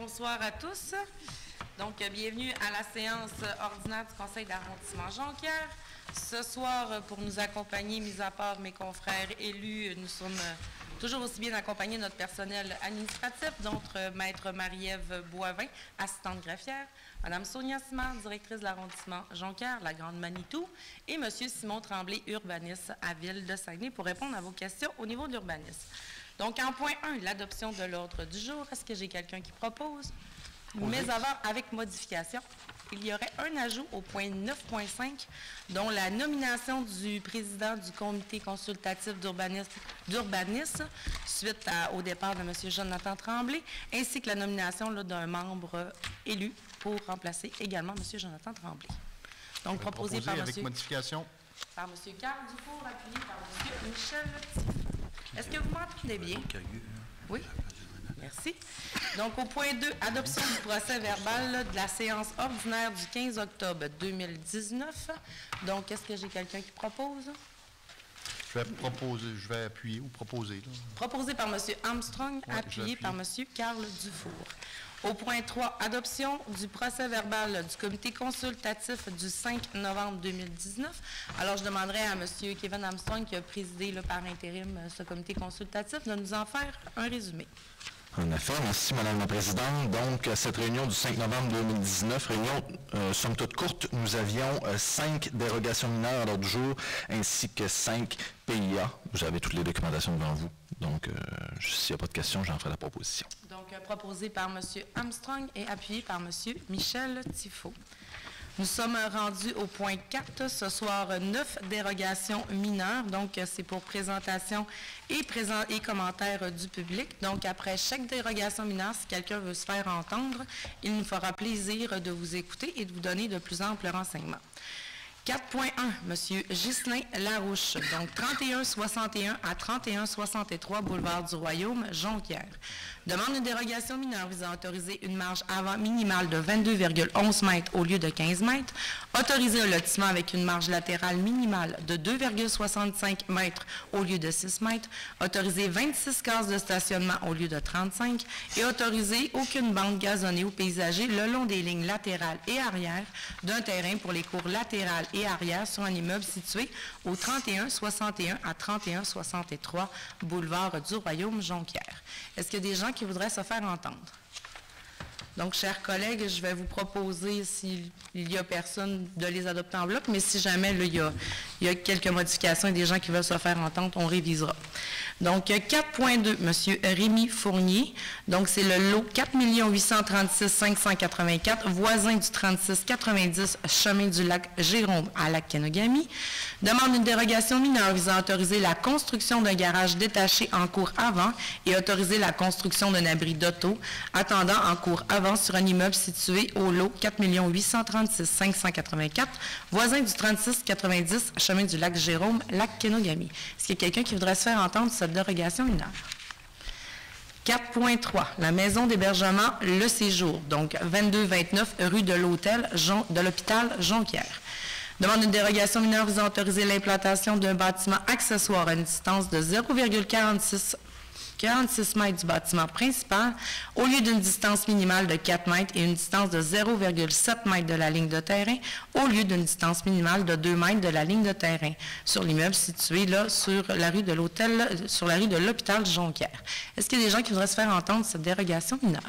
Bonsoir à tous. Donc, bienvenue à la séance ordinaire du Conseil d'arrondissement Jonquière. Ce soir, pour nous accompagner, mis à part mes confrères élus, nous sommes toujours aussi bien accompagnés de notre personnel administratif, dont Maître Marie-Ève Boivin, assistante greffière, Mme Sonia Simard, directrice de l'arrondissement Jonquière, la Grande Manitou, et M. Simon Tremblay, urbaniste à Ville de Saguenay, pour répondre à vos questions au niveau de l'urbanisme. Donc, en point 1, l'adoption de l'ordre du jour. Est-ce que j'ai quelqu'un qui propose? Oui. Mais avant, avec modification, il y aurait un ajout au point 9.5, dont la nomination du président du comité consultatif d'urbanisme suite au départ de M. Jonathan Tremblay, ainsi que la nomination d'un membre élu pour remplacer également M. Jonathan Tremblay. Donc, proposé par avec modification. Par M. Carl Dufour, appuyé par M. Michel Petit. Est-ce que vous m'entendez bien? Oui. Merci. Donc, au point 2, adoption du procès verbal de la séance ordinaire du 15 octobre 2019. Donc, est-ce que j'ai quelqu'un qui propose? Je vais appuyer ou proposer. Là. Proposé par M. Armstrong, appuyé par M. Carl Dufour. Au point 3, adoption du procès verbal du comité consultatif du 5 novembre 2019. Alors, je demanderai à M. Kevin Armstrong, qui a présidé par intérim ce comité consultatif, de nous en faire un résumé. En effet, merci Mme la Présidente. Donc, cette réunion du 5 novembre 2019, réunion somme toute courte, nous avions 5 dérogations mineures à l'ordre du jour, ainsi que 5 PIA. Vous avez toutes les documentations devant vous. Donc, s'il n'y a pas de questions, j'en ferai la proposition. Donc, proposé par M. Armstrong et appuyé par M. Michel Tifo. Nous sommes rendus au point 4, ce soir, 9 dérogations mineures. Donc, c'est pour présentation et commentaires du public. Donc, après chaque dérogation mineure, si quelqu'un veut se faire entendre, il nous fera plaisir de vous écouter et de vous donner de plus amples renseignements. 4.1, M. Ghislain Larouche, donc 3161 à 3163 boulevard du Royaume, Jonquière. Demande une dérogation mineure visant à autoriser une marge avant minimale de 22,11 mètres au lieu de 15 mètres, autoriser un lotissement avec une marge latérale minimale de 2,65 mètres au lieu de 6 mètres, autoriser 26 cases de stationnement au lieu de 35 et autoriser aucune bande gazonnée ou paysagée le long des lignes latérales et arrière d'un terrain pour les cours latérales et arrière sur un immeuble situé au 3161 à 3163 boulevard du Royaume, Jonquière. Est-ce qu'il y a des gens qui voudraient se faire entendre? Donc, chers collègues, je vais vous proposer, s'il y a personne, de les adopter en bloc, mais si jamais là, il y a quelques modifications et des gens qui veulent se faire entendre, on révisera. Donc, 4.2, M. Rémi Fournier. Donc, c'est le lot 4 836 584, voisin du 3690, chemin du lac Jérôme à Lac-Kenogami. Demande une dérogation mineure visant à autoriser la construction d'un garage détaché en cours avant et autoriser la construction d'un abri d'auto attendant en cours avant sur un immeuble situé au lot 4 836 584, voisin du 3690, chemin du lac Jérôme, Lac-Kenogami. Est-ce qu'il y a quelqu'un qui voudrait se faire entendre cette dérogation mineure? 4.3, la maison d'hébergement Le Séjour, donc 2229 rue de l'Hôtel de l'hôpital Jonquière. Demande une dérogation mineure visant à autoriser l'implantation d'un bâtiment accessoire à une distance de 0,46 mètres du bâtiment principal au lieu d'une distance minimale de 4 mètres et une distance de 0,7 mètres de la ligne de terrain au lieu d'une distance minimale de 2 mètres de la ligne de terrain sur l'immeuble situé là sur la rue de l'Hôtel, sur la rue de l'hôpital Jonquière. Est-ce qu'il y a des gens qui voudraient se faire entendre cette dérogation mineure?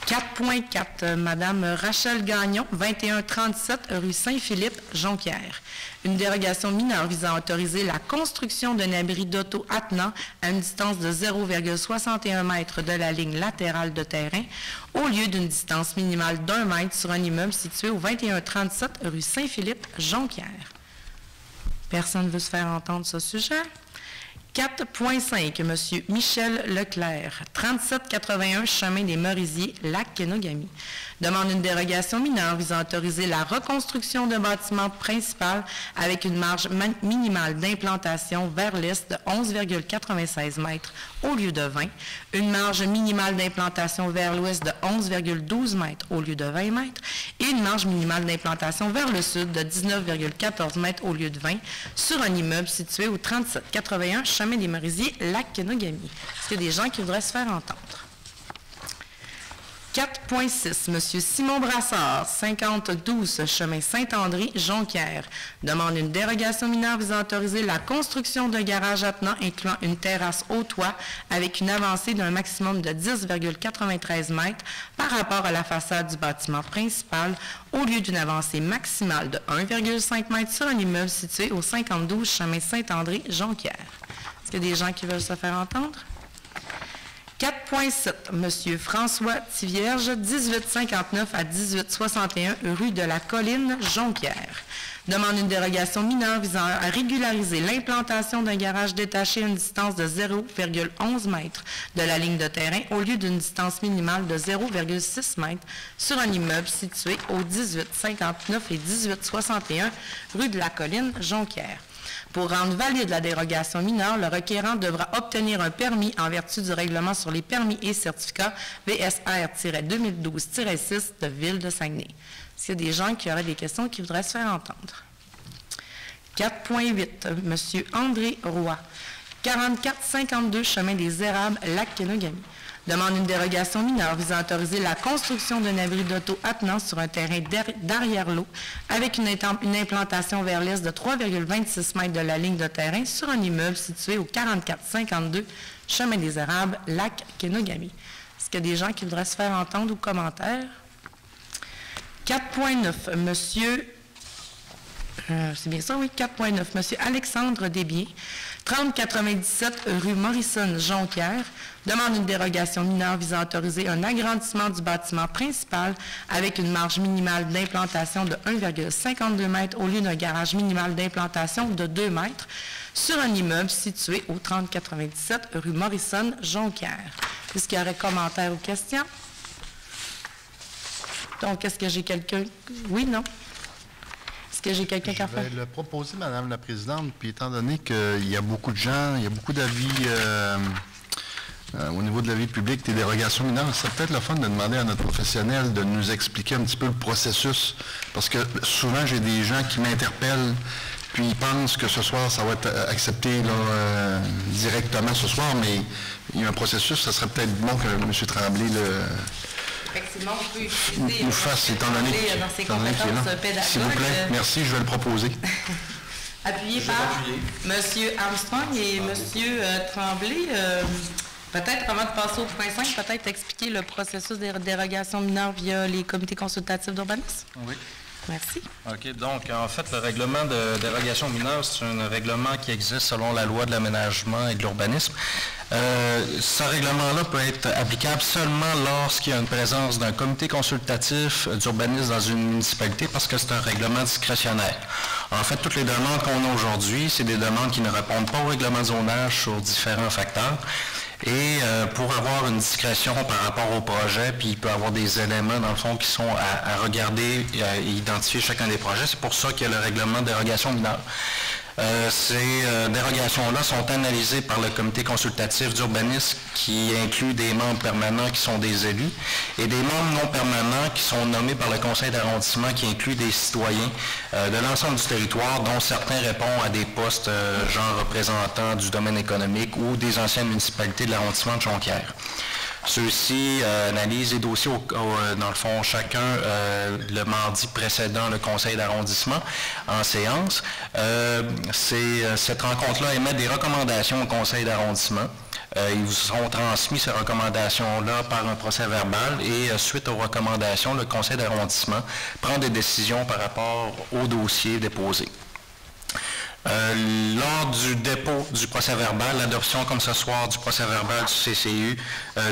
4.4, Mme Rachel Gagnon, 2137 rue Saint-Philippe, Jonquière. Une dérogation mineure visant à autoriser la construction d'un abri d'auto attenant à une distance de 0,61 mètre de la ligne latérale de terrain au lieu d'une distance minimale d'1 mètre sur un immeuble situé au 2137 rue Saint-Philippe, Jonquière. Personne ne veut se faire entendre ce sujet? 4.5, M. Michel Leclerc, 3781 chemin des Merisiers, Lac-Kenogami. Demande une dérogation mineure visant à autoriser la reconstruction d'un bâtiment principal avec une marge minimale d'implantation vers l'est de 11,96 mètres au lieu de 20, une marge minimale d'implantation vers l'ouest de 11,12 mètres au lieu de 20 mètres et une marge minimale d'implantation vers le sud de 19,14 mètres au lieu de 20 sur un immeuble situé au 3781 chemin des Merisiers, Lac-Kenogami. Est-ce qu'il y a des gens qui voudraient se faire entendre? 4.6, M. Simon Brassard, 5012 chemin Saint-André, Jonquière, demande une dérogation mineure visant à autoriser la construction d'un garage attenant incluant une terrasse au toit avec une avancée d'un maximum de 10,93 mètres par rapport à la façade du bâtiment principal au lieu d'une avancée maximale de 1,5 mètre sur un immeuble situé au 5012 chemin Saint-André, Jonquière. Est-ce qu'il y a des gens qui veulent se faire entendre? 4.7, M. François Tivierge, 1859 à 1861, rue de la Colline, Jonquière. Demande une dérogation mineure visant à régulariser l'implantation d'un garage détaché à une distance de 0,11 mètres de la ligne de terrain au lieu d'une distance minimale de 0,6 mètres sur un immeuble situé au 1859 et 1861, rue de la Colline, Jonquière. Pour rendre valide la dérogation mineure, le requérant devra obtenir un permis en vertu du règlement sur les permis et certificats VSR-2012-6 de Ville de Saguenay. Est-ce qu'il y a des gens qui auraient des questions qui voudraient se faire entendre? 4.8, M. André Roy, 4452 chemin des Érables, Lac-Kenogami. Demande une dérogation mineure visant à autoriser la construction d'un abri d'auto attenant sur un terrain d'arrière-lot avec une implantation vers l'est de 3,26 mètres de la ligne de terrain sur un immeuble situé au 4452 chemin des Érables, Lac-Kenogami. Est-ce qu'il y a des gens qui voudraient se faire entendre ou commentaires? 4.9, monsieur... c'est bien ça, oui, 4.9. Monsieur Alexandre Desbiens, 3097 rue Morrison-Jonquière, demande une dérogation mineure visant à autoriser un agrandissement du bâtiment principal avec une marge minimale d'implantation de 1,52 mètres au lieu d'un garage minimal d'implantation de 2 mètres sur un immeuble situé au 3097 rue Morrison-Jonquière. Est-ce qu'il y aurait commentaires ou questions? Donc, est-ce que j'ai quelqu'un? Oui, non? Est-ce que j'ai quelqu'un qui a fait? Je vais le proposer, Madame la Présidente, puis étant donné qu'il y a beaucoup de gens, il y a beaucoup d'avis au niveau de la vie publique, des dérogations mineures, c'est peut-être le fun de demander à notre professionnel de nous expliquer un petit peu le processus, parce que souvent, j'ai des gens qui m'interpellent, puis ils pensent que ce soir, ça va être accepté là, directement ce soir, mais il y a un processus, ça serait peut-être bon que M. Tremblay Effectivement, on peut utiliser nous fasse, étant donné qu'il est là. S'il vous plaît, merci, je vais le proposer. Appuyé par M. Armstrong et M. Tremblay. Peut-être, avant de passer au point 5, peut-être expliquer le processus des dérogations mineures via les comités consultatifs d'urbanisme. Oui. Merci. OK. Donc, en fait, le règlement de dérogation mineure, c'est un règlement qui existe selon la loi de l'aménagement et de l'urbanisme. Ce règlement-là peut être applicable seulement lorsqu'il y a une présence d'un comité consultatif d'urbanisme dans une municipalité parce que c'est un règlement discrétionnaire. En fait, toutes les demandes qu'on a aujourd'hui, c'est des demandes qui ne répondent pas au règlement de zonage sur différents facteurs. Et pour avoir une discrétion par rapport au projet, puis il peut y avoir des éléments, dans le fond, qui sont à regarder et à identifier chacun des projets. C'est pour ça qu'il y a le règlement de dérogation mineure. Ces dérogations-là sont analysées par le comité consultatif d'urbanisme qui inclut des membres permanents qui sont des élus et des membres non permanents qui sont nommés par le conseil d'arrondissement qui inclut des citoyens de l'ensemble du territoire dont certains répondent à des postes genre représentants du domaine économique ou des anciennes municipalités de l'arrondissement de Jonquière. Ceux-ci analysent les dossiers, dans le fond, chacun le mardi précédent le conseil d'arrondissement en séance. Cette rencontre-là émet des recommandations au conseil d'arrondissement. Ils vous seront transmis ces recommandations-là par un procès verbal et suite aux recommandations, le conseil d'arrondissement prend des décisions par rapport au dossier déposé. Lors du dépôt du procès verbal, l'adoption comme ce soir du procès verbal du CCU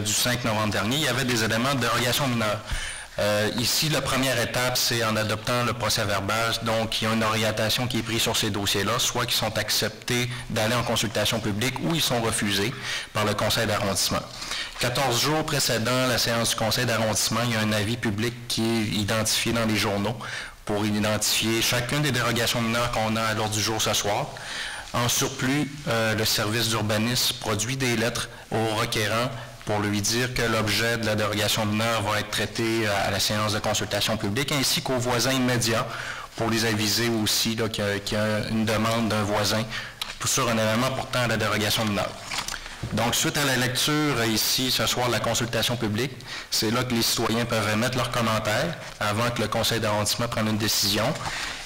du 5 novembre dernier, il y avait des éléments de dérogation mineure. Ici, la première étape, c'est en adoptant le procès verbal, donc il y a une orientation qui est prise sur ces dossiers-là, soit qu'ils sont acceptés d'aller en consultation publique ou ils sont refusés par le conseil d'arrondissement. 14 jours précédant la séance du conseil d'arrondissement, il y a un avis public qui est identifié dans les journaux pour identifier chacune des dérogations mineures qu'on a à l'ordre du jour ce soir. En surplus, le service d'urbanisme produit des lettres au requérant pour lui dire que l'objet de la dérogation mineure va être traité à la séance de consultation publique, ainsi qu'aux voisins immédiats pour les aviser aussi qu'il y a une demande d'un voisin sur un élément portant à la dérogation mineure. Donc, suite à la lecture ici, ce soir, de la consultation publique, c'est là que les citoyens peuvent émettre leurs commentaires avant que le conseil d'arrondissement prenne une décision.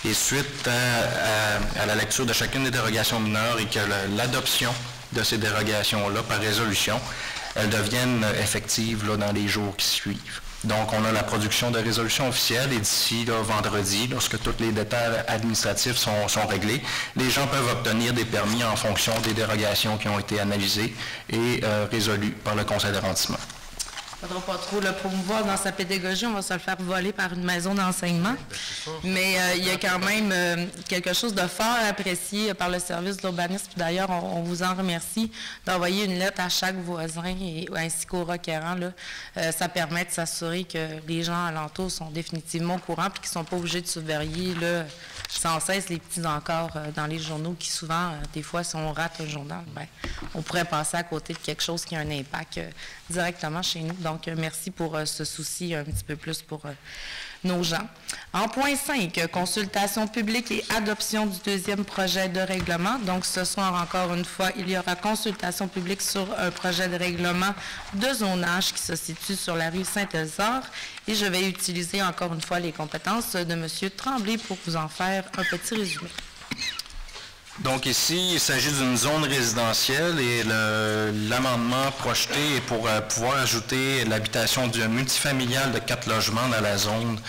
Et suite à la lecture de chacune des dérogations mineures et que l'adoption de ces dérogations-là par résolution, elles deviennent effectives là, dans les jours qui suivent. Donc, on a la production de résolutions officielles et d'ici vendredi, lorsque tous les détails administratifs sont réglés, les gens peuvent obtenir des permis en fonction des dérogations qui ont été analysées et résolues par le conseil d'arrondissement. Il ne faudra pas trop le promouvoir dans sa pédagogie, on va se le faire voler par une maison d'enseignement. Mais il y a quand même quelque chose de fort apprécié par le service de l'urbanisme. D'ailleurs, on vous en remercie d'envoyer une lettre à chaque voisin ainsi qu'aux requérants. Là. Ça permet de s'assurer que les gens alentours sont définitivement au courant et qu'ils ne sont pas obligés de surveiller là, sans cesse les petits encarts dans les journaux qui souvent, des fois, si on rate un journal, bien, on pourrait passer à côté de quelque chose qui a un impact directement chez nous. Donc, merci pour ce souci un petit peu plus pour nos gens. En point 5, consultation publique et adoption du deuxième projet de règlement. Donc, ce soir, encore une fois, il y aura consultation publique sur un projet de règlement de zonage qui se situe sur la rue Saint-Elzar. Et je vais utiliser encore une fois les compétences de M. Tremblay pour vous en faire un petit résumé. Donc ici, il s'agit d'une zone résidentielle et l'amendement projeté est pour pouvoir ajouter l'habitation d'un multifamilial de 4 logements dans la zone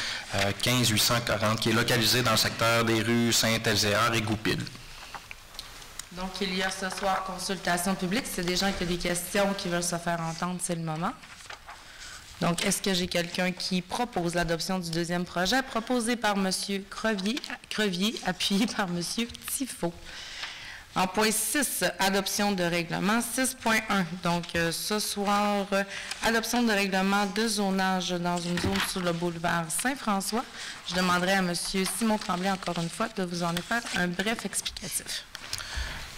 15-840 qui est localisée dans le secteur des rues Saint-Elzéar et Goupil. Donc il y a ce soir consultation publique. C'est des gens qui ont des questions qui veulent se faire entendre, c'est le moment. Donc, est-ce que j'ai quelqu'un qui propose l'adoption du deuxième projet, proposé par M. Crevier, appuyé par M. Tifo? En point 6, adoption de règlement 6.1. Donc, ce soir, adoption de règlement de zonage dans une zone sur le boulevard Saint-François. Je demanderai à M. Simon Tremblay, encore une fois, de vous en faire un bref explicatif.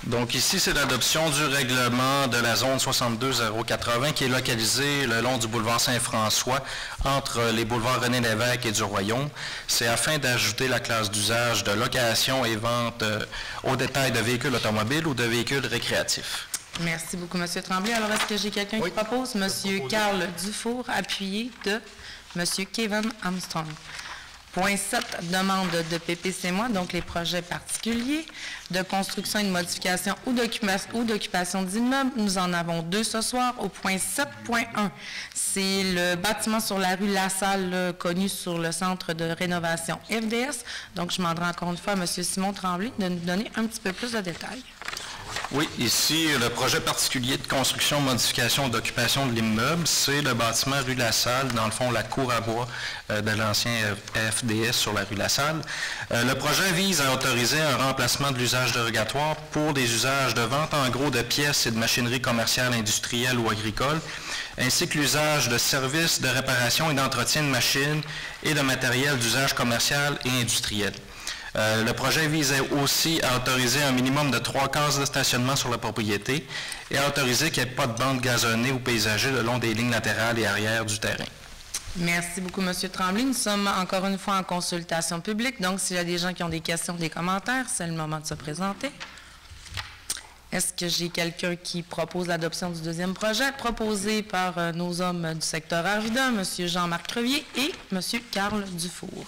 Donc ici, c'est l'adoption du règlement de la zone 62080 qui est localisée le long du boulevard Saint-François entre les boulevards René-Lévesque et du Royaume. C'est afin d'ajouter la classe d'usage de location et vente au détail de véhicules automobiles ou de véhicules récréatifs. Merci beaucoup, M. Tremblay. Alors, est-ce que j'ai quelqu'un qui propose? M. Carl Dufour, appuyé de M. Kevin Armstrong. Point 7, demande de PPC-moi, donc les projets particuliers de construction et de modification ou d'occupation d'immeubles. Nous en avons 2 ce soir. Au point 7.1, c'est le bâtiment sur la rue Lassalle, connu sur le centre de rénovation FDS. Donc, je demanderai encore une fois à M. Simon Tremblay de nous donner un petit peu plus de détails. Oui, ici, le projet particulier de construction, modification, d'occupation de l'immeuble, c'est le bâtiment rue Lassalle, dans le fond, la cour à bois de l'ancien FDS sur la rue Lassalle. Le projet vise à autoriser un remplacement de l'usage dérogatoire pour des usages de vente en gros de pièces et de machinerie commerciale, industrielle ou agricole, ainsi que l'usage de services de réparation et d'entretien de machines et de matériel d'usage commercial et industriel. Le projet visait aussi à autoriser un minimum de 3 cases de stationnement sur la propriété et à autoriser qu'il n'y ait pas de bande gazonnée ou paysagée le long des lignes latérales et arrière du terrain. Merci beaucoup, M. Tremblay. Nous sommes encore une fois en consultation publique, donc s'il y a des gens qui ont des questions, des commentaires, c'est le moment de se présenter. Est-ce que j'ai quelqu'un qui propose l'adoption du deuxième projet, proposé par nos hommes du secteur Arvida, M. Jean-Marc Crevier et M. Carl Dufour?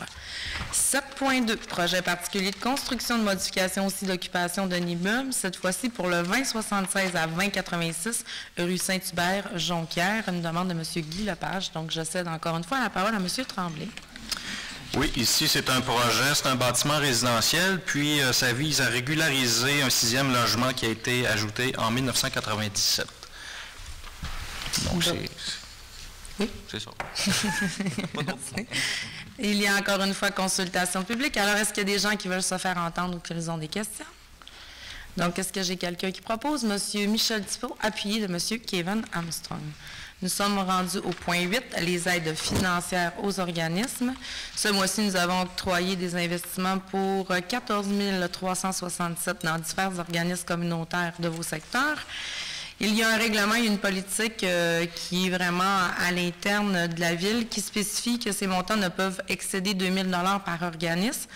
7.2, projet particulier de construction, de modification aussi d'occupation d'un immeuble, cette fois-ci pour le 2076 à 2086, rue Saint-Hubert, Jonquière, une demande de M. Guy Lepage. Donc, je cède encore une fois la parole à M. Tremblay. Oui, ici, c'est un projet, c'est un bâtiment résidentiel, puis ça vise à régulariser un 6e logement qui a été ajouté en 1997. Donc, oui. C'est ça. Il y a encore une fois consultation publique. Alors, est-ce qu'il y a des gens qui veulent se faire entendre ou qu'ils ont des questions? Donc, est-ce que j'ai quelqu'un qui propose? M. Michel Thibault, appuyé de M. Kevin Armstrong. Nous sommes rendus au point 8, les aides financières aux organismes. Ce mois-ci, nous avons octroyé des investissements pour 14 367 dans divers organismes communautaires de vos secteurs. Il y a un règlement et une politique qui est vraiment à l'interne de la Ville qui spécifie que ces montants ne peuvent excéder 2 000 $ par organisme.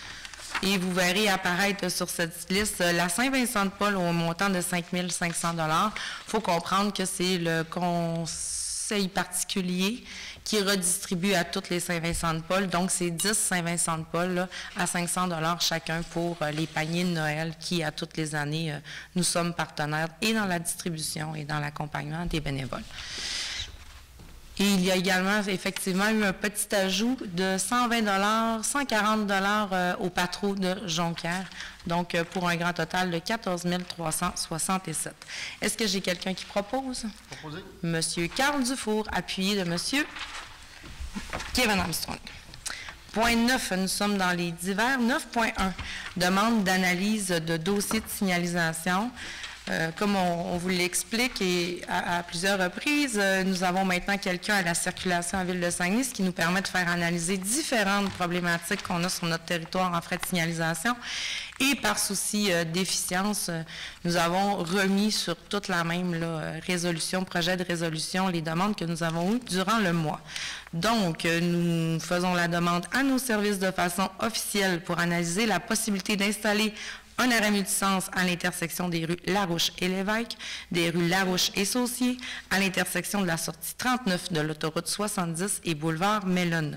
Et vous verrez apparaître sur cette liste la Saint-Vincent-de-Paul au montant de 5 500 $. Il faut comprendre que c'est le conseil particulier qui redistribue à toutes les Saint-Vincent-de-Paul. Donc, c'est 10 Saint-Vincent-de-Paul là, à 500 $ chacun pour les paniers de Noël qui, à toutes les années, nous sommes partenaires et dans la distribution et dans l'accompagnement des bénévoles. Et il y a également effectivement eu un petit ajout de 120 $, 140 $ au patro de Jonquière, donc pour un grand total de 14 367. Est-ce que j'ai quelqu'un qui propose? Proposé. Monsieur Carl Dufour, appuyé de Monsieur Kevin Armstrong. Point 9, nous sommes dans les divers. 9.1, demande d'analyse de dossier de signalisation. Comme on vous l'explique et à plusieurs reprises, nous avons maintenant quelqu'un à la circulation en ville de Saguenay, ce qui nous permet de faire analyser différentes problématiques qu'on a sur notre territoire en frais de signalisation. Et par souci d'efficience, nous avons remis sur toute la même résolution, projet de résolution, les demandes que nous avons eues durant le mois. Donc, nous faisons la demande à nos services de façon officielle pour analyser la possibilité d'installer un arrêt multisens à l'intersection des rues Larouche et Lévesque, des rues Larouche et Saucier, à l'intersection de la sortie 39 de l'autoroute 70 et boulevard Mellon.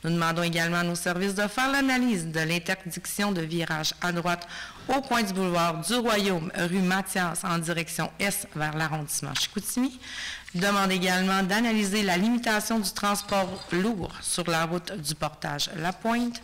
Nous demandons également à nos services de faire l'analyse de l'interdiction de virage à droite au coin du boulevard du Royaume, rue Mathias, en direction est vers l'arrondissement Chicoutimi. Demande également d'analyser la limitation du transport lourd sur la route du portage La Pointe.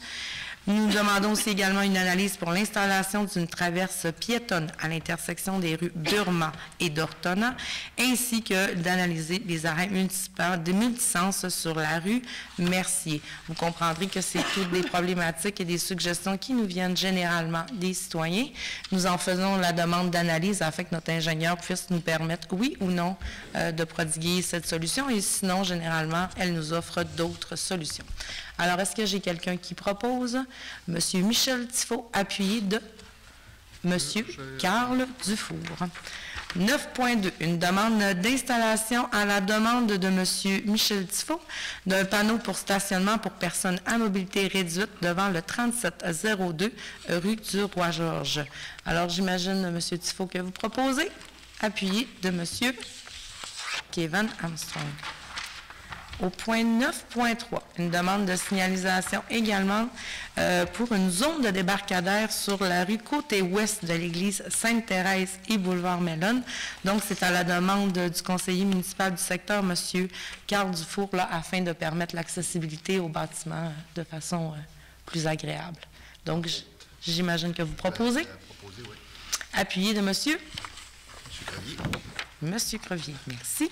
Nous demandons aussi également une analyse pour l'installation d'une traverse piétonne à l'intersection des rues Burma et d'Ortona, ainsi que d'analyser les arrêts municipaux de multisens sur la rue Mercier. Vous comprendrez que c'est toutes des problématiques et des suggestions qui nous viennent généralement des citoyens. Nous en faisons la demande d'analyse afin que notre ingénieur puisse nous permettre, oui ou non, de prodiguer cette solution, et sinon, généralement, elle nous offre d'autres solutions. Alors, est-ce que j'ai quelqu'un qui propose? Monsieur Michel Tifo, appuyé de Monsieur Carl Dufour. 9.2, une demande d'installation à la demande de Monsieur Michel Tifo d'un panneau pour stationnement pour personnes à mobilité réduite devant le 3702 rue du Roi-Georges. Alors, j'imagine, Monsieur Tifo, que vous proposez, appuyé de Monsieur Kevin Armstrong. Au point 9.3, une demande de signalisation également pour une zone de débarcadère sur la rue côté ouest de l'église Sainte-Thérèse et boulevard Mellon. Donc, c'est à la demande du conseiller municipal du secteur, M. Carl Dufour, là, afin de permettre l'accessibilité au bâtiment de façon plus agréable. Donc, j'imagine que vous proposez. Proposé, oui. Appuyé de M. Crevier. M. Crevier, merci.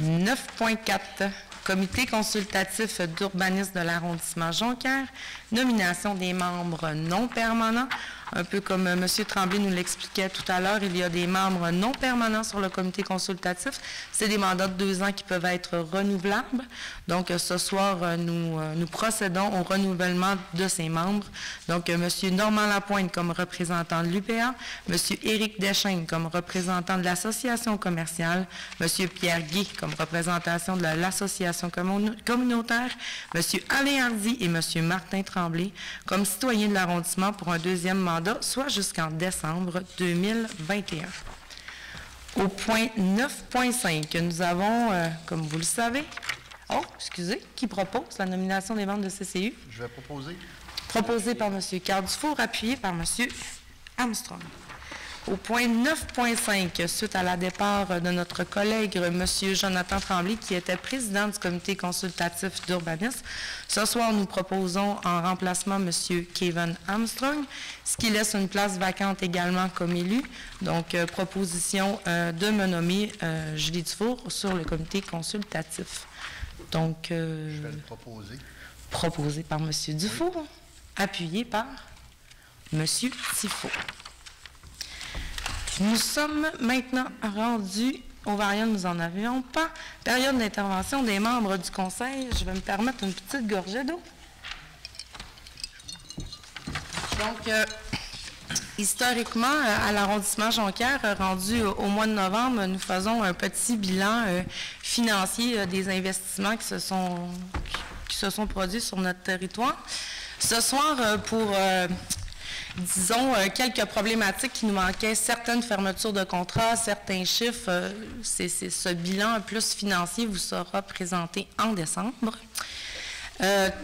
9.4, comité consultatif d'urbanisme de l'arrondissement Jonquière, nomination des membres non permanents. Un peu comme M. Tremblay nous l'expliquait tout à l'heure, il y a des membres non permanents sur le comité consultatif. C'est des mandats de 2 ans qui peuvent être renouvelables. Donc, ce soir, nous procédons au renouvellement de ces membres. Donc, M. Normand Lapointe comme représentant de l'UPA, M. Éric Deschênes comme représentant de l'association commerciale, M. Pierre Guy comme représentation de l'association communautaire, M. Alain Hardy et M. Martin Tremblay comme citoyens de l'arrondissement pour un 2e mandat, soit jusqu'en décembre 2021. Au point 9.5, nous avons, comme vous le savez, qui propose la nomination des membres de CCU? Je vais proposer. Proposé par M. Carl Dufour, appuyé par M. Armstrong. Au point 9.5, suite à la départ de notre collègue M. Jonathan Tremblay, qui était président du comité consultatif d'urbanisme, ce soir, nous proposons en remplacement M. Kevin Armstrong, ce qui laisse une place vacante également comme élu. Donc, proposition de me nommer Julie Dufour sur le comité consultatif. Donc, Je vais le proposer. Proposé par M. Dufour, oui. Appuyé par M. Tifo. Nous sommes maintenant rendus aux variantes, nous n'en avions pas. Période d'intervention des membres du Conseil. Je vais me permettre une petite gorgée d'eau. Donc, historiquement, à l'arrondissement Jonquière, rendu au mois de novembre, nous faisons un petit bilan financier des investissements qui se sont produits sur notre territoire. Ce soir, pour, disons, quelques problématiques qui nous manquaient, certaines fermetures de contrats, certains chiffres, ce bilan plus financier vous sera présenté en décembre.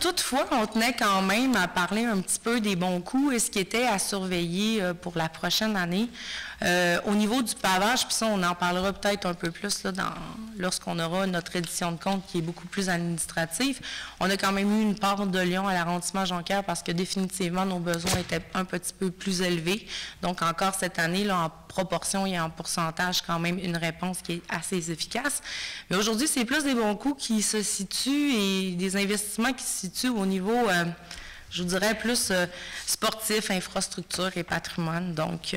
Toutefois, on tenait quand même à parler un petit peu des bons coups et ce qui était à surveiller pour la prochaine année. Au niveau du pavage, puis ça, on en parlera peut-être un peu plus là, lorsqu'on aura notre édition de compte qui est beaucoup plus administrative. On a quand même eu une part de lion à l'arrondissement Jonquière parce que définitivement, nos besoins étaient un petit peu plus élevés. Donc, encore cette année, là, en proportion et en pourcentage, quand même une réponse qui est assez efficace. Mais aujourd'hui, c'est plus des bons coups qui se situent et des investissements qui se situent au niveau, je vous dirais, plus sportif, infrastructure et patrimoine. Donc,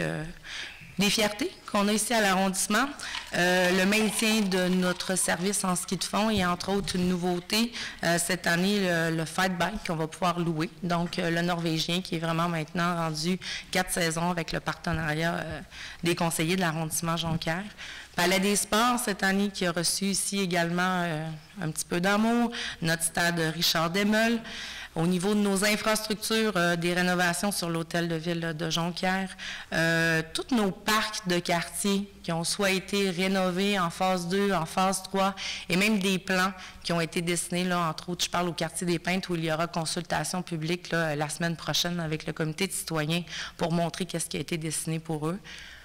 des fiertés qu'on a ici à l'arrondissement, le maintien de notre service en ski de fond et entre autres une nouveauté cette année, le Fight Bike qu'on va pouvoir louer, donc le norvégien qui est vraiment maintenant rendu 4 saisons avec le partenariat des conseillers de l'arrondissement Jonquière. Palais des Sports cette année qui a reçu ici également un petit peu d'amour, notre stade Richard Desmeules. Au niveau de nos infrastructures, des rénovations sur l'hôtel de ville de Jonquière, tous nos parcs de quartier qui ont soit été rénovés en phase 2, en phase 3, et même des plans qui ont été dessinés, là, entre autres, je parle au quartier des Peintres où il y aura consultation publique là, la semaine prochaine avec le comité de citoyens pour montrer qu'est-ce qui a été dessiné pour eux.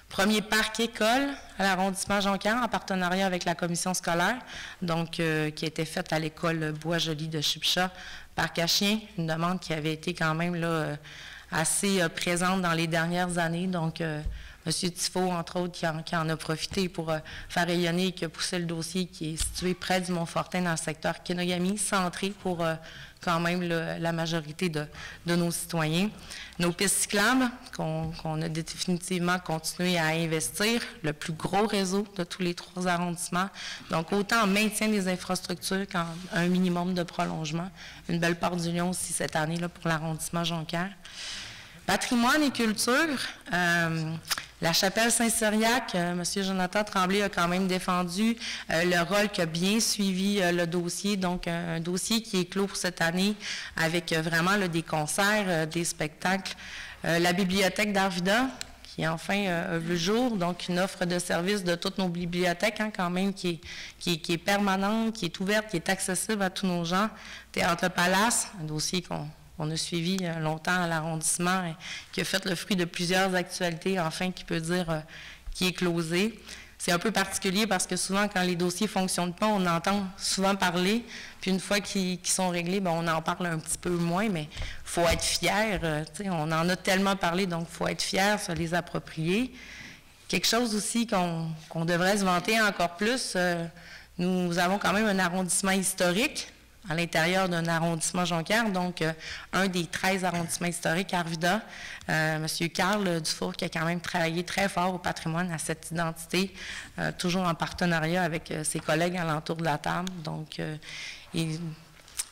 Premier parc école à l'arrondissement Jonquière en partenariat avec la commission scolaire, donc qui a été faite à l'école Bois-Joli de Chipcha. Parc à chiens, une demande qui avait été quand même là, assez présente dans les dernières années. Donc, M. Tifo, entre autres, qui en a profité pour faire rayonner et qui a poussé le dossier qui est situé près du Mont-Fortin dans le secteur Kenogami, centré pour quand même la majorité de nos citoyens. Nos pistes cyclables, qu'on a définitivement continué à investir, le plus gros réseau de tous les 3 arrondissements. Donc, autant en maintien des infrastructures qu'un minimum de prolongement. Une belle part du lion aussi cette année là, pour l'arrondissement Jonquière. Patrimoine et culture, la chapelle Saint-Cyriaque, M. Jonathan Tremblay a quand même défendu le rôle qui a bien suivi le dossier, donc un dossier qui est clos pour cette année avec vraiment là, des concerts, des spectacles. La bibliothèque d'Arvida, qui enfin a vu le jour, donc une offre de service de toutes nos bibliothèques hein, quand même qui est permanente, qui est ouverte, qui est accessible à tous nos gens. Théâtre Le Palace, un dossier qu'on a suivi longtemps à l'arrondissement et qui a fait le fruit de plusieurs actualités, enfin, qui peut dire qui est closé. C'est un peu particulier parce que souvent, quand les dossiers ne fonctionnent pas, on entend souvent parler, puis une fois qu'ils sont réglés, bien, on en parle un petit peu moins, mais il faut être fier. On en a tellement parlé, donc il faut être fier, se les approprier. Quelque chose aussi qu'on devrait se vanter encore plus, nous avons quand même un arrondissement historique, à l'intérieur d'un arrondissement Jonquière, donc un des 13 arrondissements historiques à Arvida. M. Carl Dufour qui a quand même travaillé très fort au patrimoine, à cette identité, toujours en partenariat avec ses collègues alentour de la table. Donc,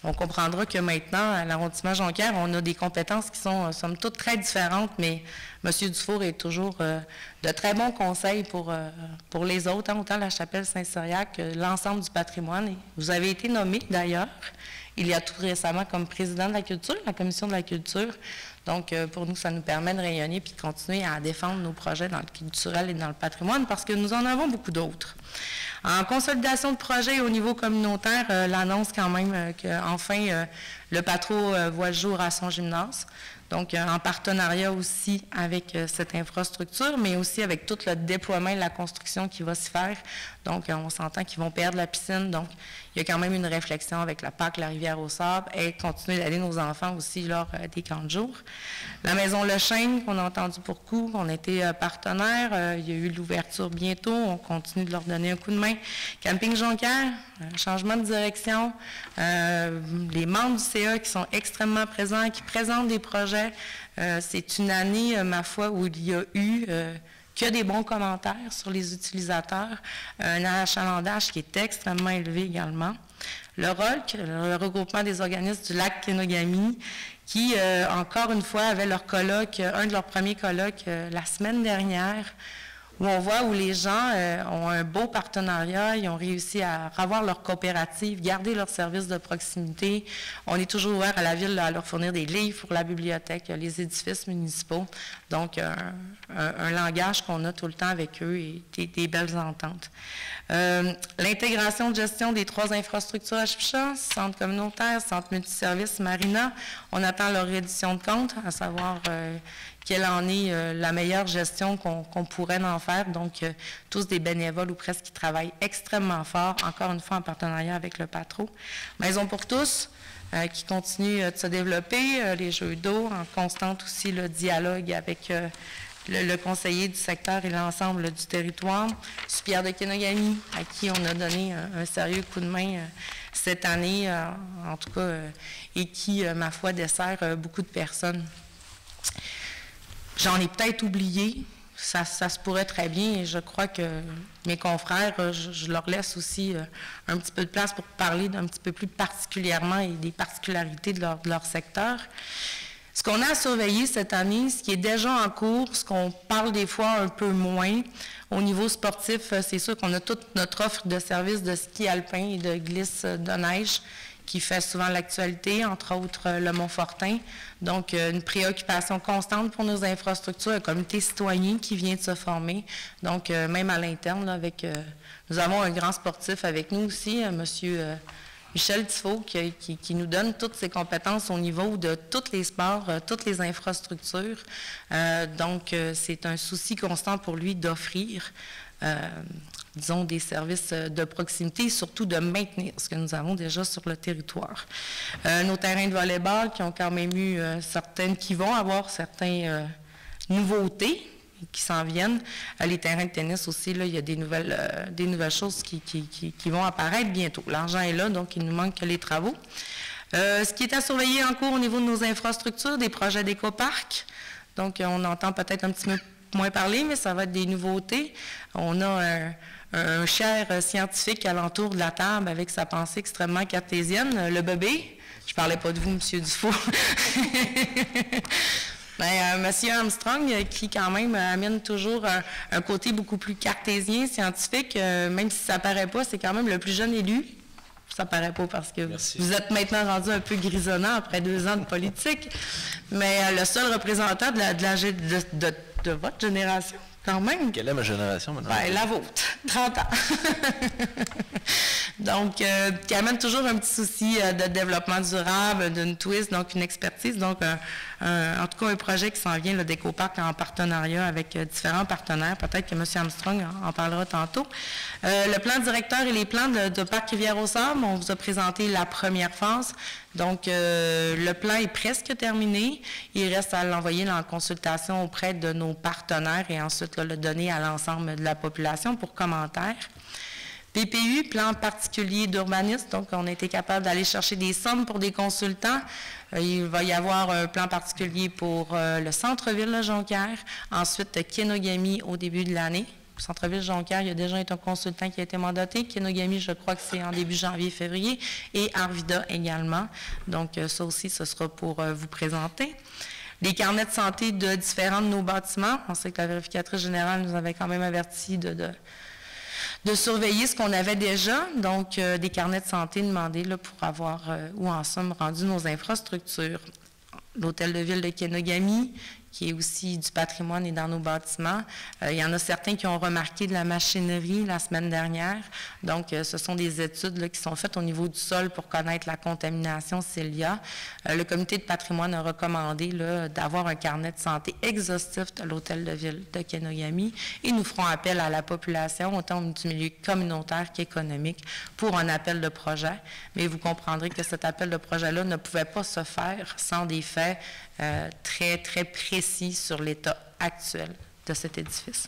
on comprendra que maintenant, à l'arrondissement Jonquière, on a des compétences qui sont, somme toute, très différentes, mais M. Dufour est toujours de très bons conseils pour les autres, hein, autant la chapelle Saint-Cyriaque que l'ensemble du patrimoine. Et vous avez été nommé, d'ailleurs, il y a tout récemment comme président de la culture, la commission de la culture. Donc, pour nous, ça nous permet de rayonner puis de continuer à défendre nos projets dans le culturel et dans le patrimoine parce que nous en avons beaucoup d'autres. En consolidation de projets au niveau communautaire, l'annonce quand même qu'enfin, le Patro voit le jour à son gymnase. Donc, en partenariat aussi avec cette infrastructure, mais aussi avec tout le déploiement et la construction qui va se faire. Donc, on s'entend qu'ils vont perdre la piscine. Donc, il y a quand même une réflexion avec la PAC, la Rivière-au-Sable, et continuer d'aider nos enfants aussi lors des camps de jour. La Maison Le Chêne, qu'on a entendu beaucoup, on a été partenaire. Il y a eu l'ouverture bientôt. On continue de leur donner un coup de main. Camping Jonquière, changement de direction. Les membres du CA qui sont extrêmement présents, qui présentent des projets. C'est une année, ma foi, où il y a eu qu'il y a des bons commentaires sur les utilisateurs, un achalandage qui est extrêmement élevé également. Le ROLC, le regroupement des organismes du lac Kenogami, qui, encore une fois, avait leur colloque, un de leurs premiers colloques la semaine dernière, où on voit où les gens ont un beau partenariat, ils ont réussi à avoir leur coopérative, garder leurs services de proximité. On est toujours ouvert à la ville à leur fournir des livres pour la bibliothèque, les édifices municipaux. Donc, un langage qu'on a tout le temps avec eux et des belles ententes. L'intégration de gestion des 3 infrastructures HPCHA, centre communautaire, centre multiservice, marina, on attend leur reddition de compte, à savoir quelle en est la meilleure gestion qu'on pourrait en faire. Donc, tous des bénévoles ou presque qui travaillent extrêmement fort, encore une fois en partenariat avec le PATRO. Maison pour tous, qui continue de se développer, les jeux d'eau, en constant aussi le dialogue avec le conseiller du secteur et l'ensemble du territoire. Super de Kenogami, à qui on a donné un sérieux coup de main cette année, en tout cas, et qui, ma foi, dessert beaucoup de personnes. J'en ai peut-être oublié, ça se pourrait très bien, et je crois que mes confrères, je leur laisse aussi un petit peu de place pour parler d'un petit peu plus particulièrement et des particularités de leur secteur. Ce qu'on a à surveiller cette année, ce qui est déjà en cours, ce qu'on parle des fois un peu moins, au niveau sportif, c'est sûr qu'on a toute notre offre de services de ski alpin et de glisse de neige, qui fait souvent l'actualité, entre autres le Montfortin. Donc, une préoccupation constante pour nos infrastructures, un comité citoyen qui vient de se former. Donc, même à l'interne, nous avons un grand sportif avec nous aussi, M. Michel Tifo, qui nous donne toutes ses compétences au niveau de tous les sports, toutes les infrastructures. Donc, c'est un souci constant pour lui d'offrir disons, des services de proximité, et surtout de maintenir ce que nous avons déjà sur le territoire. Nos terrains de volley-ball qui ont quand même eu qui vont avoir certaines nouveautés qui s'en viennent. Les terrains de tennis aussi, là, il y a des nouvelles choses qui vont apparaître bientôt. L'argent est là, donc il nous manque que les travaux. Ce qui est à surveiller en cours au niveau de nos infrastructures, des projets d'éco-parcs. Donc, on entend peut-être un petit peu moins parler, mais ça va être des nouveautés. On a un cher scientifique alentour de la table avec sa pensée extrêmement cartésienne, le bébé. Je ne parlais pas de vous, M. Dufault. M. Armstrong, qui quand même amène toujours un côté beaucoup plus cartésien, scientifique, même si ça ne paraît pas, c'est quand même le plus jeune élu. Ça ne paraît pas parce que vous êtes maintenant rendu un peu grisonnant après 2 ans de politique, mais le seul représentant de votre génération, quand même. Quelle est ma génération maintenant? Ben, la vôtre, 30 ans. Donc, qui amène toujours un petit souci de développement durable, d'une twist, donc une expertise. Donc, en tout cas, un projet qui s'en vient, le d'EcoPark, en partenariat avec différents partenaires. Peut-être que M. Armstrong en parlera tantôt. Le plan directeur et les plans de Parc Rivière-au-Sable, on vous a présenté la première phase. Donc, le plan est presque terminé. Il reste à l'envoyer en consultation auprès de nos partenaires et ensuite le donner à l'ensemble de la population pour commentaires. PPU, plan particulier d'urbanisme, donc on a été capable d'aller chercher des sommes pour des consultants. Il va y avoir un plan particulier pour le centre-ville de Jonquière, ensuite Kenogami au début de l'année. Centre-ville Jonquière, il y a déjà un consultant qui a été mandaté. Kenogami, je crois que c'est en début janvier-février, et Arvida également. Donc ça aussi, ce sera pour vous présenter. Les carnets de santé de différents de nos bâtiments. On sait que la vérificatrice générale nous avait quand même averti de surveiller ce qu'on avait déjà, donc des carnets de santé demandés là, pour avoir où en sommes rendus nos infrastructures. L'hôtel de ville de Kenogami, qui est aussi du patrimoine et dans nos bâtiments. Il y en a certains qui ont remarqué de la machinerie la semaine dernière. Donc, ce sont des études là, qui sont faites au niveau du sol pour connaître la contamination s'il y a. Le comité de patrimoine a recommandé d'avoir un carnet de santé exhaustif de l'hôtel de ville de Kenogami et nous ferons appel à la population, autant du milieu communautaire qu'économique, pour un appel de projet. Mais vous comprendrez que cet appel de projet-là ne pouvait pas se faire sans des faits très, très précis sur l'état actuel de cet édifice.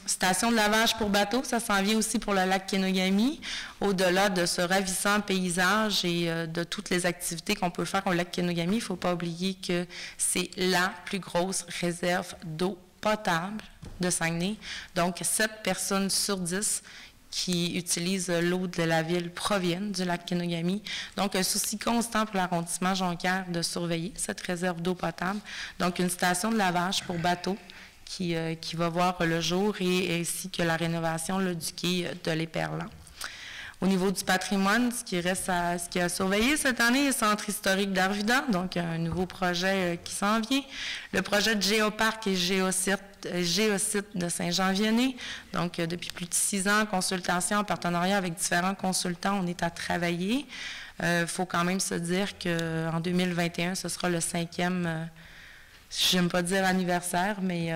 Station de lavage pour bateaux, ça s'en vient aussi pour le lac Kenogami. Au-delà de ce ravissant paysage et de toutes les activités qu'on peut faire au lac Kenogami, il ne faut pas oublier que c'est la plus grosse réserve d'eau potable de Saguenay. Donc, 7 personnes sur 10 qui utilisent l'eau de la ville proviennent du lac Kenogami. Donc, un souci constant pour l'arrondissement Jonquière de surveiller cette réserve d'eau potable. Donc, une station de lavage pour bateaux qui va voir le jour, et ainsi que la rénovation là, du quai de l'Éperlan. Au niveau du patrimoine, ce qui a surveillé cette année est le Centre historique d'Arvida, donc un nouveau projet qui s'en vient. Le projet de géoparc et géosite de Saint-Jean-Vianney. Donc, depuis plus de 6 ans, consultation en partenariat avec différents consultants, on est à travailler. Il faut quand même se dire qu'en 2021, ce sera le 5e, je n'aime pas dire anniversaire, mais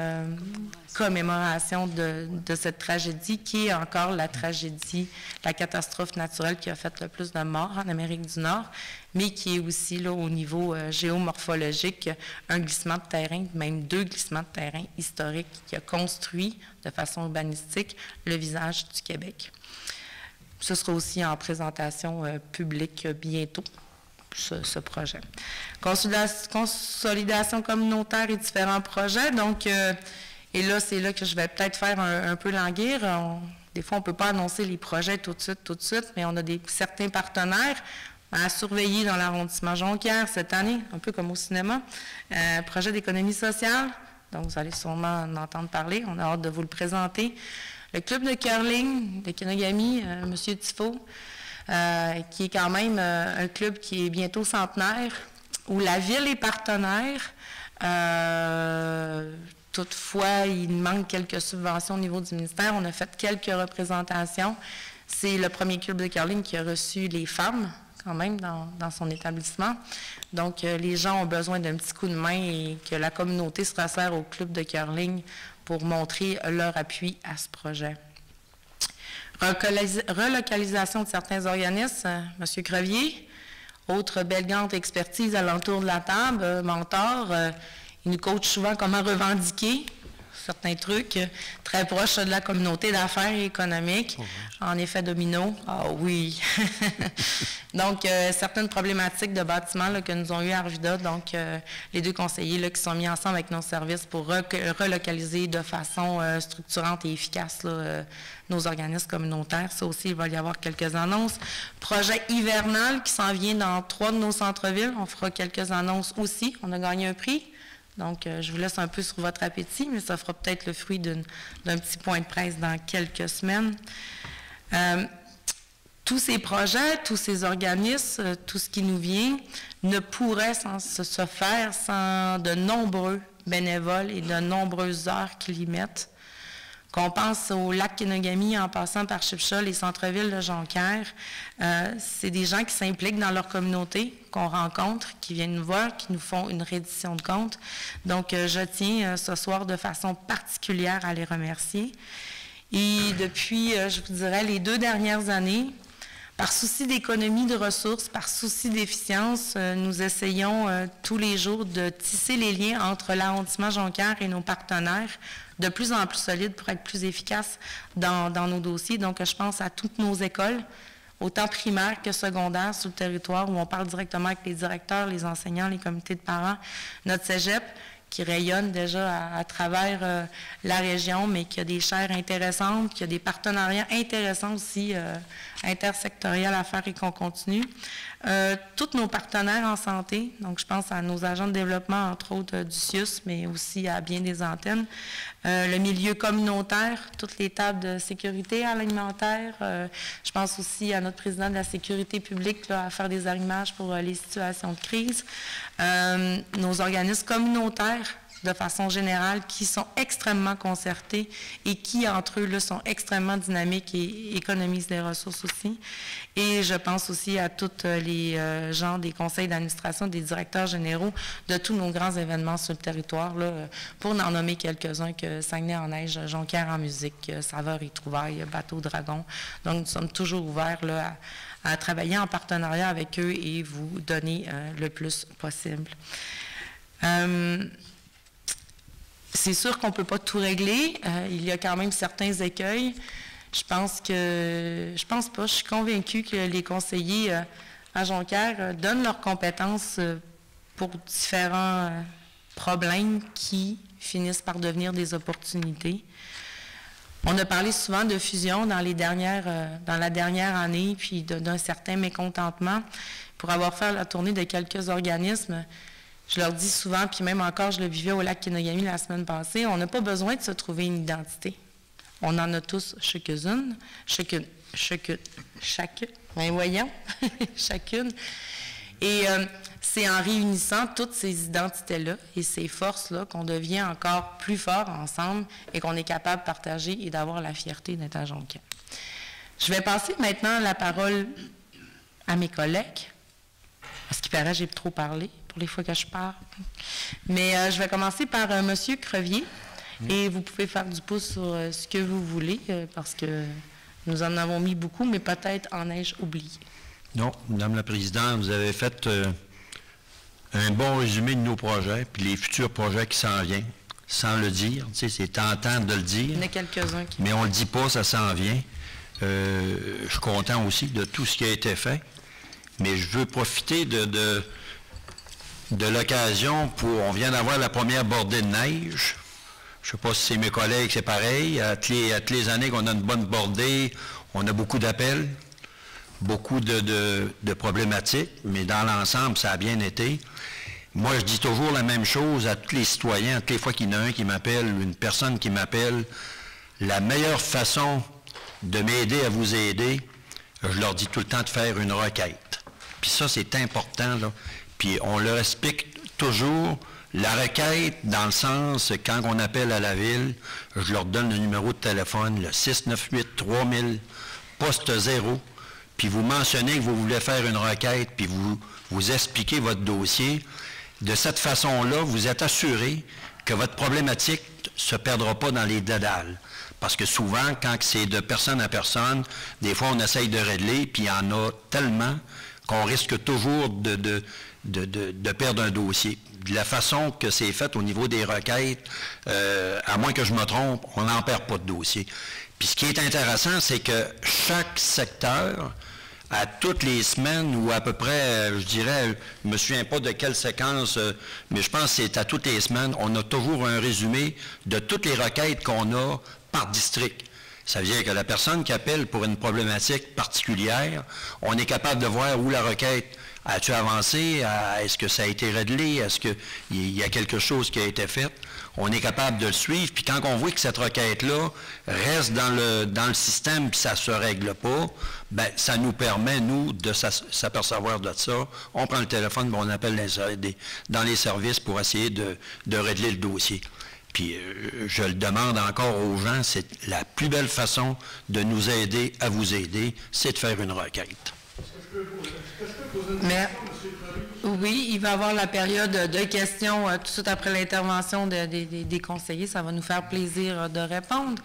commémoration de cette tragédie qui est encore la tragédie, la catastrophe naturelle qui a fait le plus de morts en Amérique du Nord, mais qui est aussi là, au niveau géomorphologique, un glissement de terrain, même 2 glissements de terrain historiques qui a construit de façon urbanistique le visage du Québec. Ce sera aussi en présentation publique bientôt. Ce projet. Consolidation communautaire et différents projets. Donc, et là, c'est là que je vais peut-être faire un peu languir. Des fois, on ne peut pas annoncer les projets tout de suite, mais on a certains partenaires à surveiller dans l'arrondissement Jonquière cette année, un peu comme au cinéma. Projet d'économie sociale. Donc, vous allez sûrement en entendre parler. On a hâte de vous le présenter. Le club de curling de Kenogami, M. Tifo, qui est quand même un club qui est bientôt centenaire, où la ville est partenaire. Toutefois, il manque quelques subventions au niveau du ministère. On a fait quelques représentations. C'est le premier club de curling qui a reçu les femmes, quand même, dans son établissement. Donc, les gens ont besoin d'un petit coup de main et que la communauté se resserre au club de curling pour montrer leur appui à ce projet. Relocalisation de certains organismes, M. Crevier, autre belle grande expertise alentour de la table, mentor, il nous coach souvent comment revendiquer certains trucs, très proches de la communauté d'affaires et économiques, en effet domino. Ah oui! Donc, certaines problématiques de bâtiments là, que nous avons eues à Arvida, donc les 2 conseillers là, qui sont mis ensemble avec nos services pour relocaliser de façon structurante et efficace là, nos organismes communautaires. Ça aussi, il va y avoir quelques annonces. Projet hivernal qui s'en vient dans 3 de nos centres-villes. On fera quelques annonces aussi. On a gagné un prix. Donc, je vous laisse un peu sur votre appétit, mais ça fera peut-être le fruit d'un petit point de presse dans quelques semaines. Tous ces projets, tous ces organismes, tout ce qui nous vient, ne pourrait se faire sans de nombreux bénévoles et de nombreuses heures qu'ils y mettent. Qu'on pense au lac Kenogami en passant par Chipcha, les centres-villes de Jonquière, c'est des gens qui s'impliquent dans leur communauté, qu'on rencontre, qui viennent nous voir, qui nous font une reddition de compte. Donc, je tiens ce soir de façon particulière à les remercier. Et depuis, je vous dirais, les 2 dernières années, par souci d'économie de ressources, par souci d'efficience, nous essayons tous les jours de tisser les liens entre l'arrondissement Jonquière et nos partenaires, de plus en plus solides pour être plus efficaces dans nos dossiers. Donc, je pense à toutes nos écoles, autant primaires que secondaires sur le territoire, où on parle directement avec les directeurs, les enseignants, les comités de parents, notre cégep, qui rayonne déjà à travers la région, mais qui a des chaires intéressantes, qui a des partenariats intéressants aussi, intersectoriels à faire et qu'on continue. Tous nos partenaires en santé, donc je pense à nos agents de développement, entre autres du CIUS, mais aussi à bien des antennes. Le milieu communautaire, toutes les tables de sécurité alimentaire. Je pense aussi à notre président de la sécurité publique là, à faire des arrimages pour les situations de crise. Nos organismes communautaires, de façon générale, qui sont extrêmement concertés et qui, entre eux, là, sont extrêmement dynamiques et économisent les ressources aussi. Et je pense aussi à tous les gens des conseils d'administration, des directeurs généraux de tous nos grands événements sur le territoire, là, pour n'en nommer quelques-uns que Saguenay en neige, Jonquière en musique, Saveur et Trouvailles, Bateau Dragon. Donc, nous sommes toujours ouverts là, à travailler en partenariat avec eux et vous donner le plus possible. C'est sûr qu'on ne peut pas tout régler. Il y a quand même certains écueils. Je pense pas. Je suis convaincue que les conseillers à Jonquière donnent leurs compétences pour différents problèmes qui finissent par devenir des opportunités. On a parlé souvent de fusion dans la dernière année, puis d'un certain mécontentement. Pour avoir fait la tournée de quelques organismes, Je leur dis souvent, puis même encore, je le vivais au lac Kenogami la semaine passée, on n'a pas besoin de se trouver une identité. On en a tous chacune, ben voyons, chacune. Et c'est en réunissant toutes ces identités-là et ces forces-là qu'on devient encore plus fort ensemble et qu'on est capable de partager et d'avoir la fierté d'être à Jonquière. Je vais passer maintenant la parole à mes collègues, parce qu'il paraît que j'ai trop parlé pour les fois que je parle. Mais je vais commencer par M. Crevier, et vous pouvez faire du pouce sur ce que vous voulez, parce que nous en avons mis beaucoup, mais peut-être en ai-je oublié. Non, Madame la Présidente, vous avez fait un bon résumé de nos projets, puis les futurs projets qui s'en viennent, sans le dire. Tu sais, c'est tentant de le dire. Il y en a quelques-uns qui... Mais on ne le dit pas, ça s'en vient. Je suis content aussi de tout ce qui a été fait, mais je veux profiter de l'occasion pour... On vient d'avoir la première bordée de neige. Je ne sais pas si c'est mes collègues, c'est pareil. À toutes les années qu'on a une bonne bordée, on a beaucoup d'appels, beaucoup de problématiques, mais dans l'ensemble, ça a bien été. Moi, je dis toujours la même chose à tous les citoyens, toutes les fois qu'il y en a un qui m'appelle, une personne qui m'appelle, la meilleure façon de m'aider à vous aider, je leur dis tout le temps de faire une requête. Puis ça, c'est important, là. Puis on leur explique toujours la requête dans le sens, quand on appelle à la ville, je leur donne le numéro de téléphone, le 698-3000, poste 0, puis vous mentionnez que vous voulez faire une requête, puis vous expliquez votre dossier. De cette façon-là, vous êtes assuré que votre problématique ne se perdra pas dans les dédales. Parce que souvent, quand c'est de personne à personne, des fois, on essaye de régler, puis il y en a tellement qu'on risque toujours de perdre un dossier. De la façon que c'est fait au niveau des requêtes, à moins que je me trompe, on n'en perd pas de dossier. Puis ce qui est intéressant, c'est que chaque secteur, à toutes les semaines, ou à peu près, je dirais, je ne me souviens pas de quelle séquence, mais je pense que c'est à toutes les semaines, on a toujours un résumé de toutes les requêtes qu'on a par district. Ça veut dire que la personne qui appelle pour une problématique particulière, on est capable de voir où la requête a-t-il avancé, est-ce que ça a été réglé, est-ce qu'il y a quelque chose qui a été fait. On est capable de le suivre, puis quand on voit que cette requête-là reste dans le système, puis ça ne se règle pas, bien, ça nous permet, nous, de s'apercevoir de ça. On prend le téléphone, bien, on appelle dans les services pour essayer de régler le dossier. Puis je le demande encore aux gens, c'est la plus belle façon de nous aider à vous aider, c'est de faire une requête. Mais, oui, il va y avoir la période de questions tout de suite après l'intervention des conseillers. Ça va nous faire plaisir de répondre.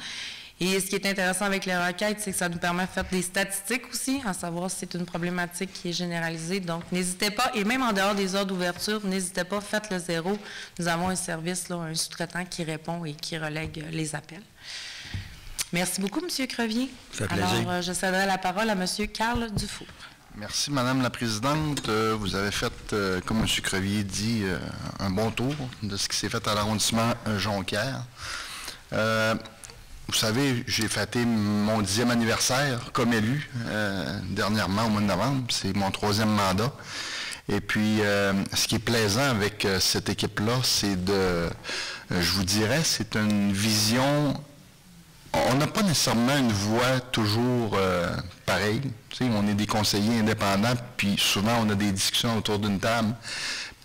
Et ce qui est intéressant avec les requêtes, c'est que ça nous permet de faire des statistiques aussi, à savoir si c'est une problématique qui est généralisée. Donc, n'hésitez pas, et même en dehors des heures d'ouverture, n'hésitez pas, faites le 0. Nous avons un service, là, un sous-traitant qui répond et qui relègue les appels. Merci beaucoup, M. Crevier. Ça fait plaisir. Alors, je céderai la parole à M. Carl Dufour. Merci, Madame la Présidente. Vous avez fait, comme M. Crevier dit, un bon tour de ce qui s'est fait à l'arrondissement Jonquière. Vous savez, j'ai fêté mon 10e anniversaire comme élu dernièrement au mois de novembre. C'est mon 3e mandat. Et puis, ce qui est plaisant avec cette équipe-là, c'est je vous dirais, c'est une vision. On n'a pas nécessairement une voix toujours pareille. Tu sais, on est des conseillers indépendants, puis souvent on a des discussions autour d'une table.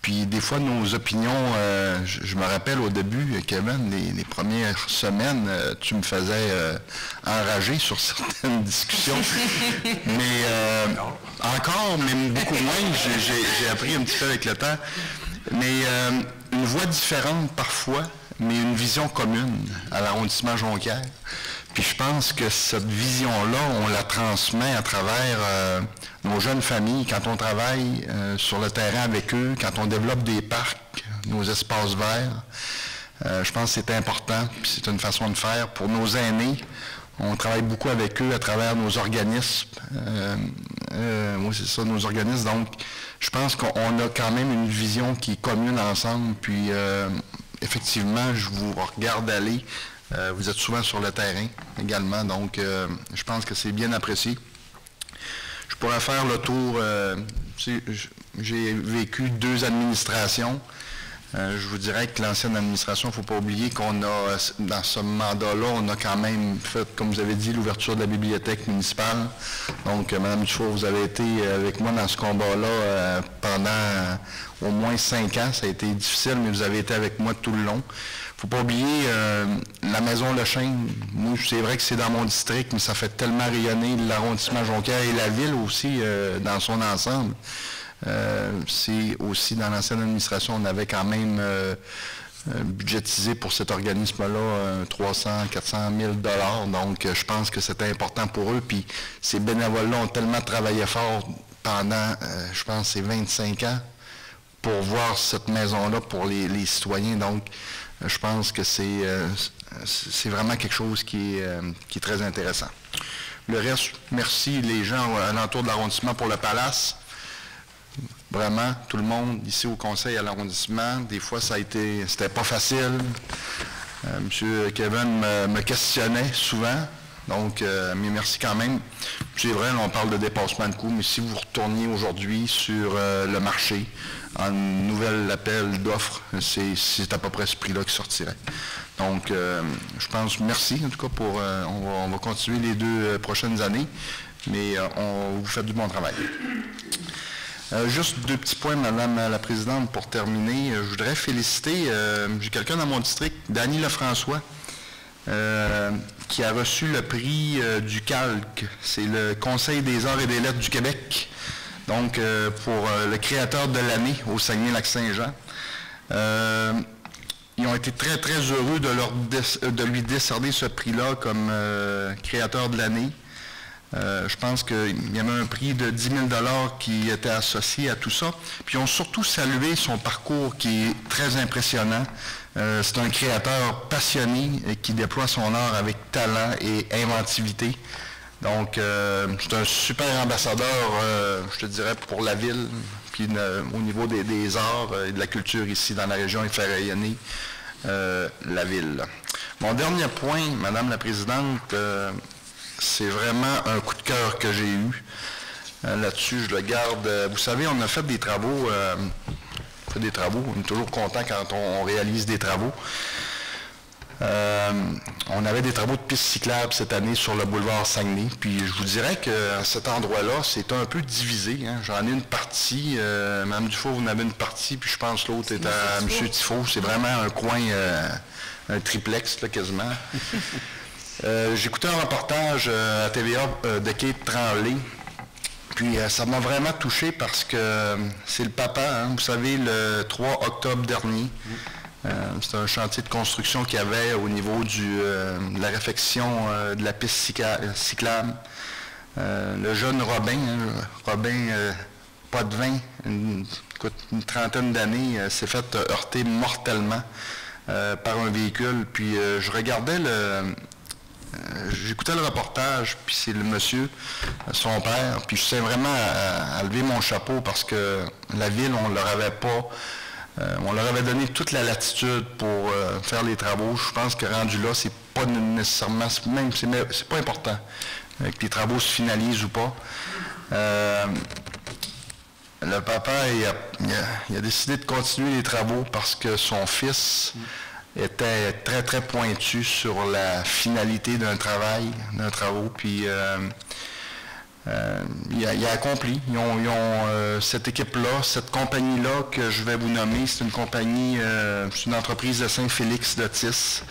Puis des fois, nos opinions, je me rappelle au début, Kevin, les premières semaines, tu me faisais enrager sur certaines discussions. Mais encore, même beaucoup moins, j'ai appris un petit peu avec le temps. Mais une voix différente parfois, mais une vision commune à l'arrondissement Jonquière. Puis je pense que cette vision-là, on la transmet à travers nos jeunes familles, quand on travaille sur le terrain avec eux, quand on développe des parcs, nos espaces verts. Je pense que c'est important, puis c'est une façon de faire. Pour nos aînés, on travaille beaucoup avec eux à travers nos organismes. Oui, c'est ça, nos organismes. Donc, je pense qu'on a quand même une vision qui est commune ensemble, puis effectivement, je vous regarde aller. Vous êtes souvent sur le terrain également, donc je pense que c'est bien apprécié. Je pourrais faire le tour, j'ai vécu 2 administrations, Je vous dirais que l'ancienne administration, il ne faut pas oublier qu'on a, dans ce mandat-là, on a quand même fait, comme vous avez dit, l'ouverture de la bibliothèque municipale. Donc, Mme Dufault, vous avez été avec moi dans ce combat-là pendant au moins 5 ans. Ça a été difficile, mais vous avez été avec moi tout le long. Il ne faut pas oublier la Maison Le Chêne. Moi, c'est vrai que c'est dans mon district, mais ça fait tellement rayonner l'arrondissement Jonquière et la ville aussi dans son ensemble. C'est aussi dans l'ancienne administration, on avait quand même budgétisé pour cet organisme-là 300, 400 000 $. Donc, je pense que c'était important pour eux. Puis, ces bénévoles-là ont tellement travaillé fort pendant, je pense, ces 25 ans pour voir cette maison-là pour les citoyens. Donc, je pense que c'est vraiment quelque chose qui est très intéressant. Le reste, merci les gens alentour de l'arrondissement pour le Palace. Vraiment, tout le monde ici au conseil à l'arrondissement, des fois c'était pas facile. M. Kevin me questionnait souvent, donc mais merci quand même. C'est vrai, là, on parle de dépassement de coûts, mais si vous retourniez aujourd'hui sur le marché, en nouvel appel d'offres, c'est à peu près ce prix-là qui sortirait. Donc, je pense, merci en tout cas pour, on va continuer les 2 prochaines années, mais vous faites du bon travail. Juste 2 petits points, Madame la Présidente, pour terminer. Je voudrais féliciter, j'ai quelqu'un dans mon district, Dany Lefrançois, qui a reçu le prix du Calque. C'est le Conseil des arts et des lettres du Québec, donc pour le créateur de l'année au Saguenay-Lac-Saint-Jean. Ils ont été très, très heureux de lui décerner ce prix-là comme créateur de l'année. Je pense qu'il y avait un prix de 10 000 $ qui était associé à tout ça. Puis ils ont surtout salué son parcours qui est très impressionnant. C'est un créateur passionné et qui déploie son art avec talent et inventivité. Donc, c'est un super ambassadeur, je te dirais, pour la ville. Puis au niveau des arts et de la culture ici dans la région, il fait rayonner la ville. Mon dernier point, Madame la Présidente, c'est vraiment un coup de cœur que j'ai eu. Là-dessus, je le garde. Vous savez, on a fait des travaux. On est toujours content quand on réalise des travaux. On avait des travaux de piste cyclable cette année sur le boulevard Saguenay. Puis je vous dirais qu'à cet endroit-là, c'est un peu divisé. Hein. J'en ai une partie. Mme Dufault, vous en avez une partie, puis je pense que l'autre est à M. Tifo. C'est vraiment un coin, un triplex, là, quasiment. J'écoutais un reportage à TVA de Kate Tremblay, puis ça m'a vraiment touché parce que c'est le papa, hein, vous savez, le 3 octobre dernier, c'est un chantier de construction qu'il y avait au niveau de la réfection de la piste cyclable. Le jeune Robin, Potvin, une trentaine d'années, s'est fait heurter mortellement par un véhicule, puis je regardais j'écoutais le reportage, puis c'est le monsieur, son père, puis je tiens vraiment à lever mon chapeau parce que la ville, on leur avait donné toute la latitude pour faire les travaux. Je pense que rendu là, c'est pas nécessairement, même c'est pas important que les travaux se finalisent ou pas. Le papa, il a décidé de continuer les travaux parce que son fils était très, très pointu sur la finalité d'un travaux, puis il a accompli. Ils ont cette équipe-là, cette compagnie-là que je vais vous nommer, c'est une compagnie, c'est une entreprise de Saint-Félix d'Otis.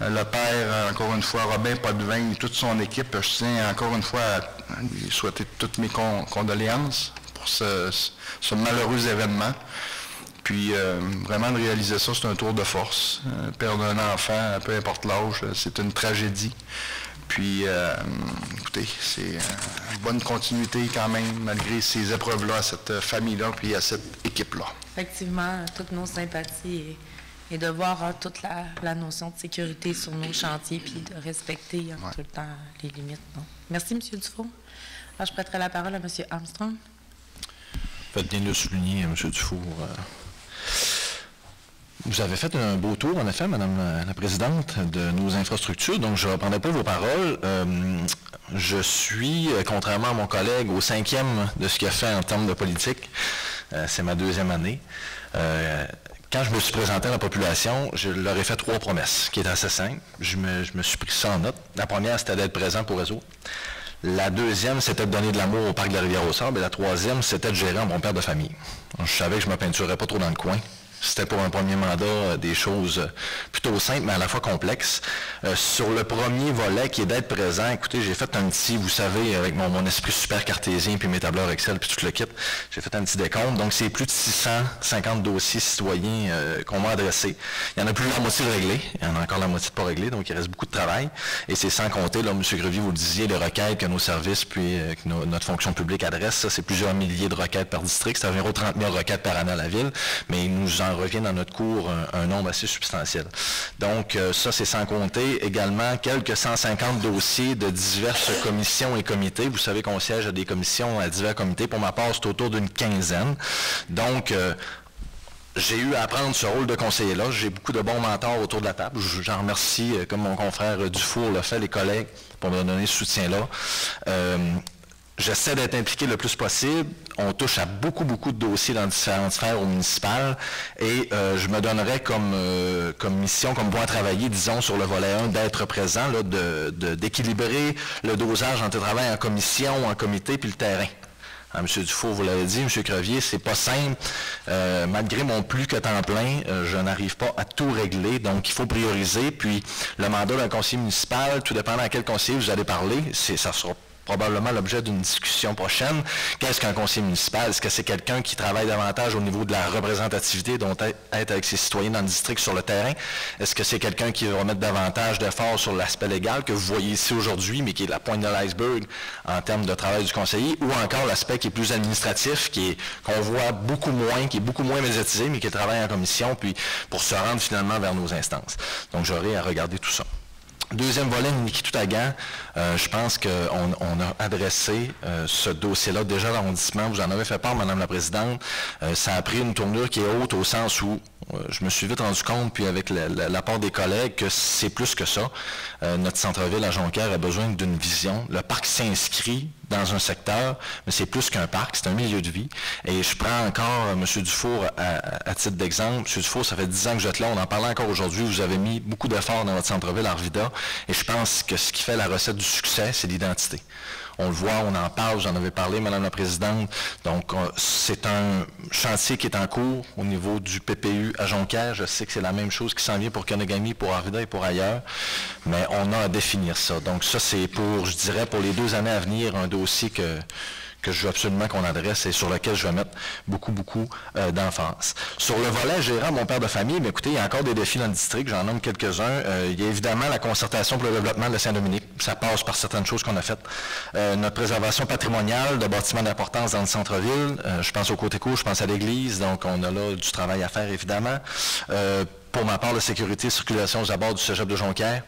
Le père, encore une fois, Robin Potvin et toute son équipe, je tiens encore une fois à lui souhaiter toutes mes condoléances pour ce malheureux événement. Puis vraiment de réaliser ça, c'est un tour de force. Perdre un enfant, peu importe l'âge, c'est une tragédie. Puis écoutez, c'est une bonne continuité quand même, malgré ces épreuves-là, à cette famille-là, puis à cette équipe-là. Effectivement, toutes nos sympathies et de voir toute la notion de sécurité sur nos chantiers, puis de respecter tout le temps les limites. Donc. Merci, M. Dufault. Alors, je prêterai la parole à M. Armstrong. Faites bien de souligner, M. Dufault. Vous avez fait un beau tour, en effet, Madame la Présidente, de nos infrastructures, donc je ne reprendrai pas vos paroles. Je suis, contrairement à mon collègue, au 5e de ce qu'il a fait en termes de politique. C'est ma 2e année. Quand je me suis présenté à la population, je leur ai fait 3 promesses, qui étaient assez simples. Je me suis pris ça en note. La première, c'était d'être présent pour eux autres. La deuxième, c'était de donner de l'amour au parc de la Rivière-au-Sable. Et la troisième, c'était de gérer un bon père de famille. Je savais que je ne me peinturais pas trop dans le coin. C'était pour un premier mandat des choses plutôt simples, mais à la fois complexes. Sur le premier volet, qui est d'être présent, écoutez, j'ai fait un petit, vous savez, avec mon esprit super cartésien, puis mes tableurs Excel, puis tout le kit, j'ai fait un petit décompte. Donc, c'est plus de 650 dossiers citoyens qu'on m'a adressés. Il y en a plus de la moitié de réglés. Il y en a encore la moitié de pas réglés, donc il reste beaucoup de travail. Et c'est sans compter, là, M. Grevier, vous le disiez, les requêtes que nos services, puis que notre fonction publique adresse. Ça, c'est plusieurs milliers de requêtes par district. C'est environ 30 000 requêtes par année à la ville, mais il nous en revient dans notre cours un nombre assez substantiel. Donc, ça, c'est sans compter également quelques 150 dossiers de diverses commissions et comités. Vous savez qu'on siège à des commissions, à divers comités. Pour ma part, c'est autour d'une quinzaine. Donc, j'ai eu à prendre ce rôle de conseiller-là. J'ai beaucoup de bons mentors autour de la table. J'en remercie, comme mon confrère Dufour l'a fait, les collègues, pour me donner ce soutien-là. J'essaie d'être impliqué le plus possible. On touche à beaucoup de dossiers dans différentes sphères au municipal et je me donnerais comme mission, comme point à travailler, disons, sur le volet 1, d'être présent, d'équilibrer le dosage entre le travail en commission, en comité, puis le terrain. M. Dufour, vous l'avez dit, M. Crevier, c'est pas simple. Malgré mon plus que temps plein, je n'arrive pas à tout régler, donc il faut prioriser. Puis le mandat d'un conseiller municipal, tout dépendant à quel conseiller vous allez parler, ça sera probablement l'objet d'une discussion prochaine. Qu'est-ce qu'un conseiller municipal? Est-ce que c'est quelqu'un qui travaille davantage au niveau de la représentativité, dont être avec ses citoyens dans le district sur le terrain? Est-ce que c'est quelqu'un qui va mettre davantage d'efforts sur l'aspect légal que vous voyez ici aujourd'hui, mais qui est la pointe de l'iceberg en termes de travail du conseiller, ou encore l'aspect qui est plus administratif, qu'on voit beaucoup moins, qui est beaucoup moins médiatisé, mais qui travaille en commission, puis pour se rendre finalement vers nos instances. Donc j'aurai à regarder tout ça. Deuxième volet, Niki Toutagan, je pense qu'on a adressé ce dossier-là déjà à l'arrondissement. Vous en avez fait part, Madame la Présidente. Ça a pris une tournure qui est haute au sens où je me suis vite rendu compte, puis avec l'apport des collègues, que c'est plus que ça. Notre centre-ville à Jonquière a besoin d'une vision. Le parc s'inscrit dans un secteur, mais c'est plus qu'un parc, c'est un milieu de vie. Et je prends encore M. Dufour à titre d'exemple. M. Dufour, ça fait 10 ans que vous êtes là, on en parlait encore aujourd'hui, vous avez mis beaucoup d'efforts dans votre centre-ville, Arvida, et je pense que ce qui fait la recette du succès, c'est l'identité. On le voit, on en parle, j'en avais parlé, Madame la Présidente. Donc, c'est un chantier qui est en cours au niveau du PPU à Jonquière. Je sais que c'est la même chose qui s'en vient pour Kanagami, pour Arvida et pour ailleurs, mais on a à définir ça. Donc, ça, c'est pour, je dirais, pour les 2 années à venir, un dossier que je veux absolument qu'on adresse et sur lequel je vais mettre beaucoup d'emphase. Sur le volet gérant mon père de famille, mais écoutez, il y a encore des défis dans le district, j'en nomme quelques-uns. Il y a évidemment la concertation pour le développement de Saint-Dominique. Ça passe par certaines choses qu'on a faites. Notre préservation patrimoniale de bâtiments d'importance dans le centre-ville. Je pense au Côté-Cour, je pense à l'église, donc on a là du travail à faire, évidemment. Pour ma part, la sécurité et circulation aux abords du cégep de Jonquière,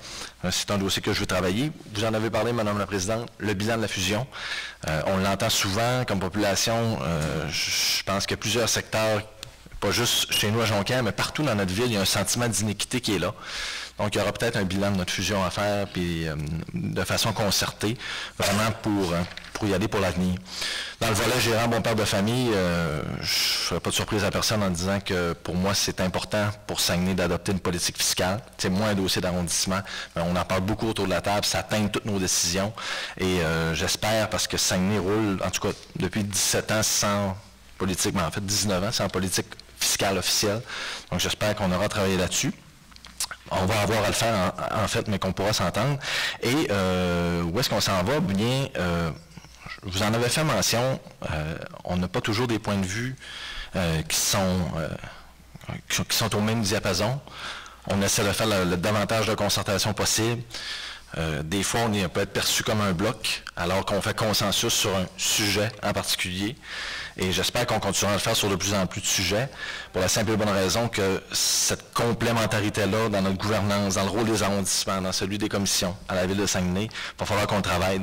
c'est un dossier que je veux travailler. Vous en avez parlé, Madame la Présidente, le bilan de la fusion. On l'entend souvent comme population. Je pense qu'il y a plusieurs secteurs, pas juste chez nous à Jonquière, mais partout dans notre ville, il y a un sentiment d'iniquité qui est là. Donc, il y aura peut-être un bilan de notre fusion à faire, puis de façon concertée, vraiment pour y aller pour l'avenir. Dans le volet gérant bon père de famille, je ne ferai pas de surprise à personne en disant que pour moi, c'est important pour Saguenay d'adopter une politique fiscale. C'est moins un dossier d'arrondissement, mais on en parle beaucoup autour de la table, ça teinte toutes nos décisions. Et j'espère, parce que Saguenay roule, en tout cas depuis 17 ans, sans politique, mais en fait 19 ans, sans politique fiscale officielle. Donc, j'espère qu'on aura travaillé là-dessus. On va avoir à le faire, en fait, mais qu'on pourra s'entendre. Et où est-ce qu'on s'en va? Bien, vous en avez fait mention, on n'a pas toujours des points de vue qui sont au même diapason. On essaie de faire le davantage de concertation possible. Des fois, on peut être perçu comme un bloc, alors qu'on fait consensus sur un sujet en particulier. Et j'espère qu'on continuera à le faire sur de plus en plus de sujets, pour la simple et bonne raison que cette complémentarité-là dans notre gouvernance, dans le rôle des arrondissements, dans celui des commissions à la ville de Saguenay, il va falloir qu'on travaille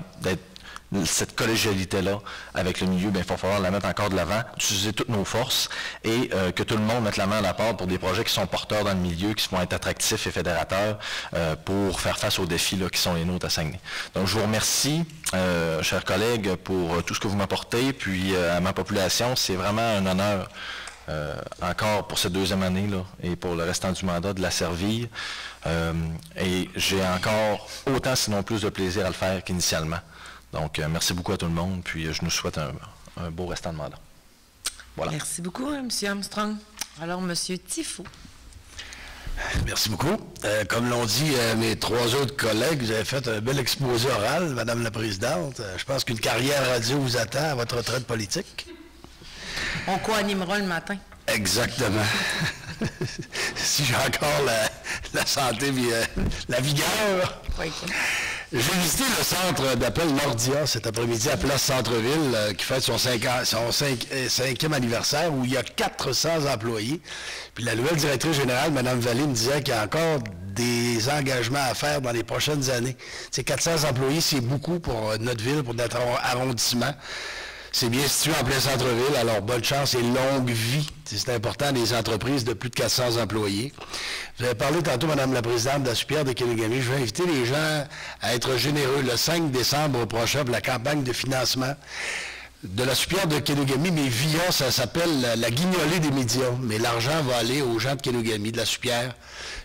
cette collégialité-là avec le milieu, bien, il va falloir la mettre encore de l'avant, utiliser toutes nos forces et que tout le monde mette la main à la porte pour des projets qui sont porteurs dans le milieu, qui vont être attractifs et fédérateurs pour faire face aux défis là, qui sont les nôtres à Saguenay. Donc, je vous remercie, chers collègues, pour tout ce que vous m'apportez, puis à ma population, c'est vraiment un honneur encore pour cette deuxième année là, et pour le restant du mandat, de la servir. Et j'ai encore autant, sinon plus, de plaisir à le faire qu'initialement. Donc, merci beaucoup à tout le monde, puis je nous souhaite un beau restant de mandat. Voilà. Merci beaucoup, M. Armstrong. Alors, M. Tifo. Merci beaucoup. Comme l'ont dit mes trois autres collègues, vous avez fait un bel exposé oral, Madame la Présidente. Je pense qu'une carrière radio vous attend à votre retraite politique. On co-animera le matin. Exactement. Si j'ai encore la santé et la vigueur. Oui. J'ai visité le centre d'appel Nordia cet après-midi à Place Centre-Ville, qui fête son 5e anniversaire, où il y a 400 employés. Puis la nouvelle directrice générale, Mme Vallée, me disait qu'il y a encore des engagements à faire dans les prochaines années. Ces 400 employés, c'est beaucoup pour notre ville, pour notre arrondissement. C'est bien situé en plein centre-ville, alors bonne chance et longue vie. C'est important, des entreprises de plus de 400 employés. Vous avez parlé tantôt, Madame la Présidente, de la soupière de Kenogami. Je vais inviter les gens à être généreux le 5 décembre prochain pour la campagne de financement de la soupière de Kenogami, mais via, ça s'appelle la guignolée des médias. Mais l'argent va aller aux gens de Kenogami, de la soupière,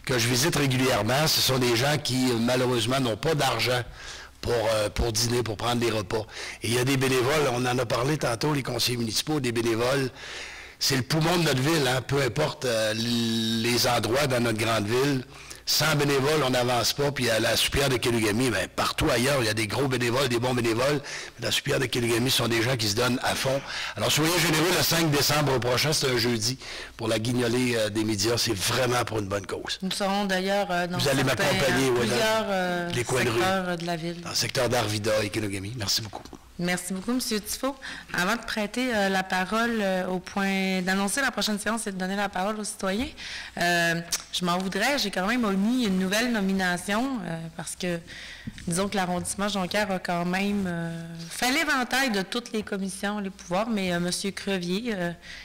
que je visite régulièrement. Ce sont des gens qui, malheureusement, n'ont pas d'argent pour dîner, pour prendre des repas. Et il y a des bénévoles, on en a parlé tantôt, les conseillers municipaux, des bénévoles. C'est le poumon de notre ville, hein, peu importe les endroits dans notre grande ville. Sans bénévoles, on n'avance pas. Puis à la soupière de Kenogami, bien, partout ailleurs, il y a des gros bénévoles, des bons bénévoles. Mais la soupière de Kenogami, ce sont des gens qui se donnent à fond. Alors soyez généreux le 5 décembre prochain, c'est un jeudi, pour la guignolée des médias. C'est vraiment pour une bonne cause. Nous serons d'ailleurs dans Vous allez m'accompagner, plusieurs les coins de rue, secteurs de la ville. Dans le secteur d'Arvida et Kenogami. Merci beaucoup. Merci beaucoup, M. Tifo. Avant de prêter la parole au point d'annoncer la prochaine séance et de donner la parole aux citoyens, je m'en voudrais, j'ai quand même omis une nouvelle nomination parce que, disons que l'arrondissement Jonquière a quand même fait l'éventail de toutes les commissions, les pouvoirs, mais M. Crevier,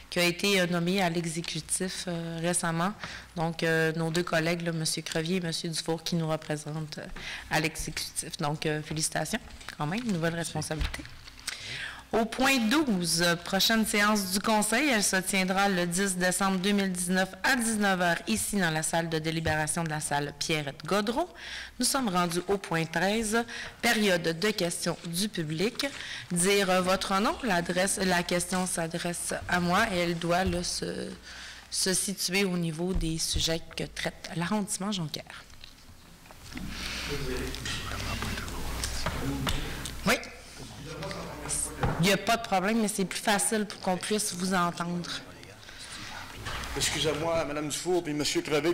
qui a été nommé à l'exécutif récemment, donc nos deux collègues, là, M. Crevier et M. Dufour, qui nous représentent à l'exécutif. Donc, félicitations, quand même, nouvelle responsabilité. Au point 12, prochaine séance du Conseil, elle se tiendra le 10 décembre 2019 à 19h ici dans la salle de délibération de la salle Pierrette-Gaudreault. Nous sommes rendus au point 13, période de questions du public. Dire votre nom, la question s'adresse à moi et elle doit là, se situer au niveau des sujets que traite l'arrondissement Jonquière. Oui. Il n'y a pas de problème, mais c'est plus facile pour qu'on puisse vous entendre. Excusez-moi, Mme Dufour et M. Crevier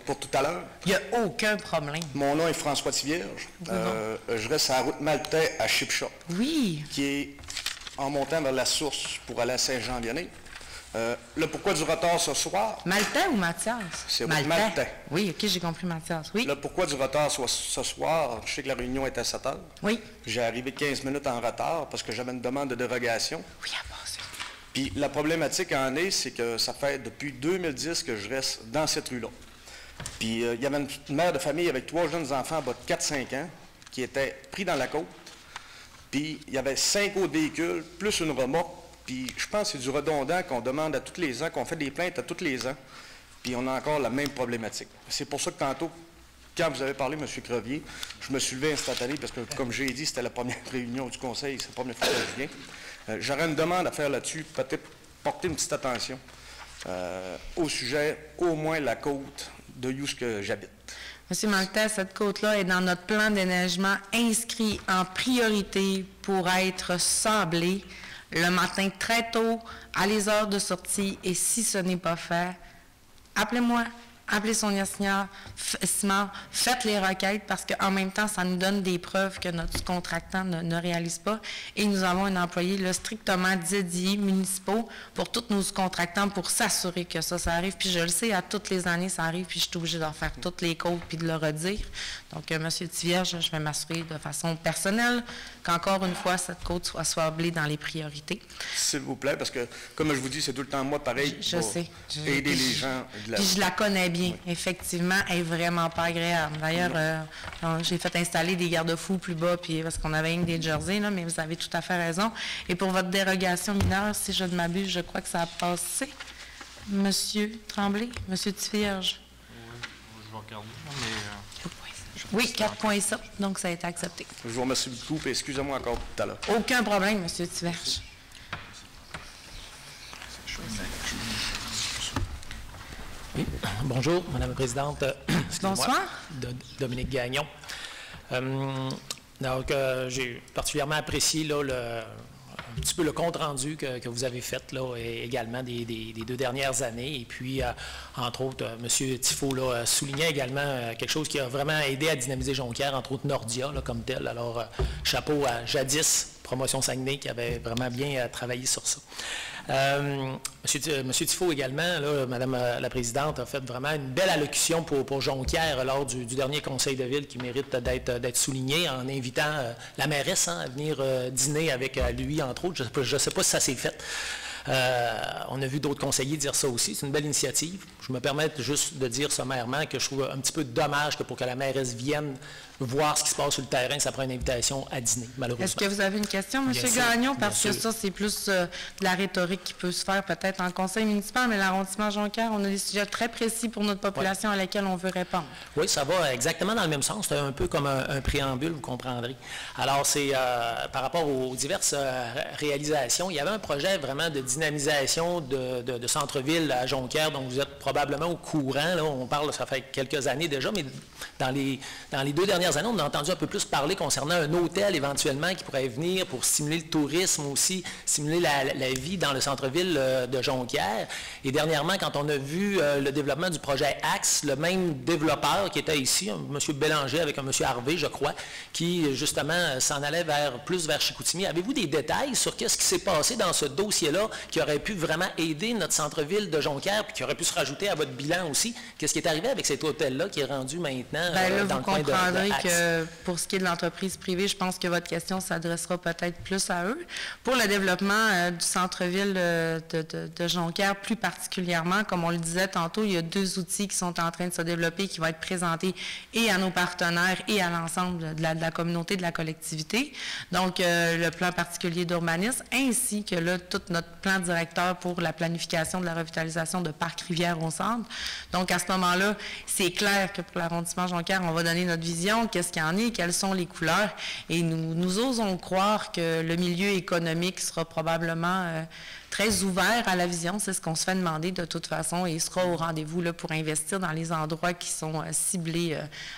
pour tout à l'heure. Il n'y a aucun problème. Mon nom est François Tivierge. Je reste à la route Maltais à Chipshop. Oui. Qui est en montant vers la source pour aller à Saint-Jean-Vianney. Le pourquoi du retard ce soir? Maltais ou Mathias? C'est Maltais. Oui, OK, j'ai compris Mathias. Oui. Le pourquoi du retard ce soir, je sais que la réunion est à 7 heures. Oui. J'ai arrivé 15 minutes en retard parce que j'avais une demande de dérogation. Oui, à passer. Puis la problématique en est, c'est que ça fait depuis 2010 que je reste dans cette rue-là. Puis il y avait une mère de famille avec 3 jeunes enfants, bas de 4-5 ans, qui étaient pris dans la côte. Puis il y avait 5 autres véhicules, plus une remorque. Puis je pense que c'est du redondant qu'on demande à tous les ans, qu'on fait des plaintes à tous les ans. Puis on a encore la même problématique. C'est pour ça que tantôt, quand vous avez parlé, M. Crevier, je me suis levé instantané parce que, comme j'ai dit, c'était la première réunion du Conseil, c'est la première fois que je viens. J'aurais une demande à faire là-dessus, peut-être porter une petite attention au sujet, au moins la côte de où j'habite. M. Maltais, cette côte-là est dans notre plan d'éneigement inscrit en priorité pour être sablée le matin très tôt, à les heures de sortie, et si ce n'est pas fait, appelez-moi, appelez Sonia Simard, faites les requêtes parce qu'en même temps, ça nous donne des preuves que notre contractant ne réalise pas. Et nous avons un employé là, strictement dédié, municipaux, pour tous nos contractants pour s'assurer que ça arrive. Puis je le sais, à toutes les années, ça arrive, puis je suis obligée d'en faire toutes les côtes puis de le redire. Donc, M. Tivierge, je vais m'assurer de façon personnelle qu'encore une fois, cette côte soit sablée dans les priorités. S'il vous plaît, parce que, comme je vous dis, c'est tout le temps moi, pareil, je sais. Aider les gens. Puis je la connais bien. Oui. Effectivement, elle n'est vraiment pas agréable. D'ailleurs, j'ai fait installer des garde-fous plus bas, puis parce qu'on avait des jerseys, là, mais vous avez tout à fait raison. Et pour votre dérogation mineure, si je ne m'abuse, je crois que ça a passé. Monsieur Tremblay, Monsieur Tivierge. Je vais regarder, mais... Oui, 4.7, donc ça a été accepté. Je vous remercie beaucoup et excusez-moi encore tout à l'heure. Aucun problème, Monsieur Tivierge. Oui. Bonjour, Madame la Présidente. Bonsoir. Dominique Gagnon. J'ai particulièrement apprécié là, un petit peu le compte-rendu que vous avez fait là, et également des 2 dernières années. Et puis, entre autres, M. Tifo là, soulignait également quelque chose qui a vraiment aidé à dynamiser Jonquière, entre autres Nordia là, comme tel. Alors, chapeau à Jadis, Promotion Saguenay, qui avait vraiment bien travaillé sur ça. Monsieur Tifo également, là, Madame la Présidente, a fait vraiment une belle allocution pour Jonquière lors du dernier conseil de ville qui mérite d'être souligné en invitant la mairesse à venir dîner avec lui, entre autres. Je ne sais pas si ça s'est fait. On a vu d'autres conseillers dire ça aussi. C'est une belle initiative. Je me permets juste de dire sommairement que je trouve un petit peu dommage que pour que la mairesse vienne voir ce qui se passe sur le terrain, ça prend une invitation à dîner, malheureusement. Est-ce que vous avez une question, M. Gagnon? Parce que ça, c'est plus de la rhétorique qui peut se faire peut-être en conseil municipal, mais l'arrondissement Jonquière, on a des sujets très précis pour notre population à laquelle on veut répondre. Oui, ça va exactement dans le même sens. C'est un peu comme un préambule, vous comprendrez. Alors, c'est par rapport aux diverses réalisations, il y avait un projet vraiment de dynamisation de centre-ville à Jonquière, dont vous êtes probablement au courant. Là, on parle, ça fait quelques années déjà, mais dans les 2 dernières années, on a entendu un peu plus parler concernant un hôtel éventuellement qui pourrait venir pour stimuler le tourisme aussi, stimuler la vie dans le centre-ville de Jonquière. Et dernièrement, quand on a vu le développement du projet Axe, le même développeur qui était ici, un M. Bélanger avec un M. Harvey, je crois, qui justement s'en allait plus vers Chicoutimi. Avez-vous des détails sur qu'est-ce qui s'est passé dans ce dossier-là qui aurait pu vraiment aider notre centre-ville de Jonquière puis qui aurait pu se rajouter à votre bilan aussi? Qu'est-ce qui est arrivé avec cet hôtel-là qui est rendu maintenant dans le coin de Axe? Que pour ce qui est de l'entreprise privée, je pense que votre question s'adressera peut-être plus à eux. Pour le développement du centre-ville de Jonquière, plus particulièrement, comme on le disait tantôt, il y a 2 outils qui sont en train de se développer, qui vont être présentés et à nos partenaires et à l'ensemble de la communauté, de la collectivité. Donc, le plan particulier d'urbanisme, ainsi que là, tout notre plan directeur pour la planification de la revitalisation de Parc Rivière au centre. Donc, à ce moment-là, c'est clair que pour l'arrondissement Jonquière, on va donner notre vision, qu'est-ce qu'il y en est, quelles sont les couleurs. Et nous osons croire que le milieu économique sera probablement très ouvert à la vision. C'est ce qu'on se fait demander de toute façon et il sera au rendez-vous là, pour investir dans les endroits qui sont ciblés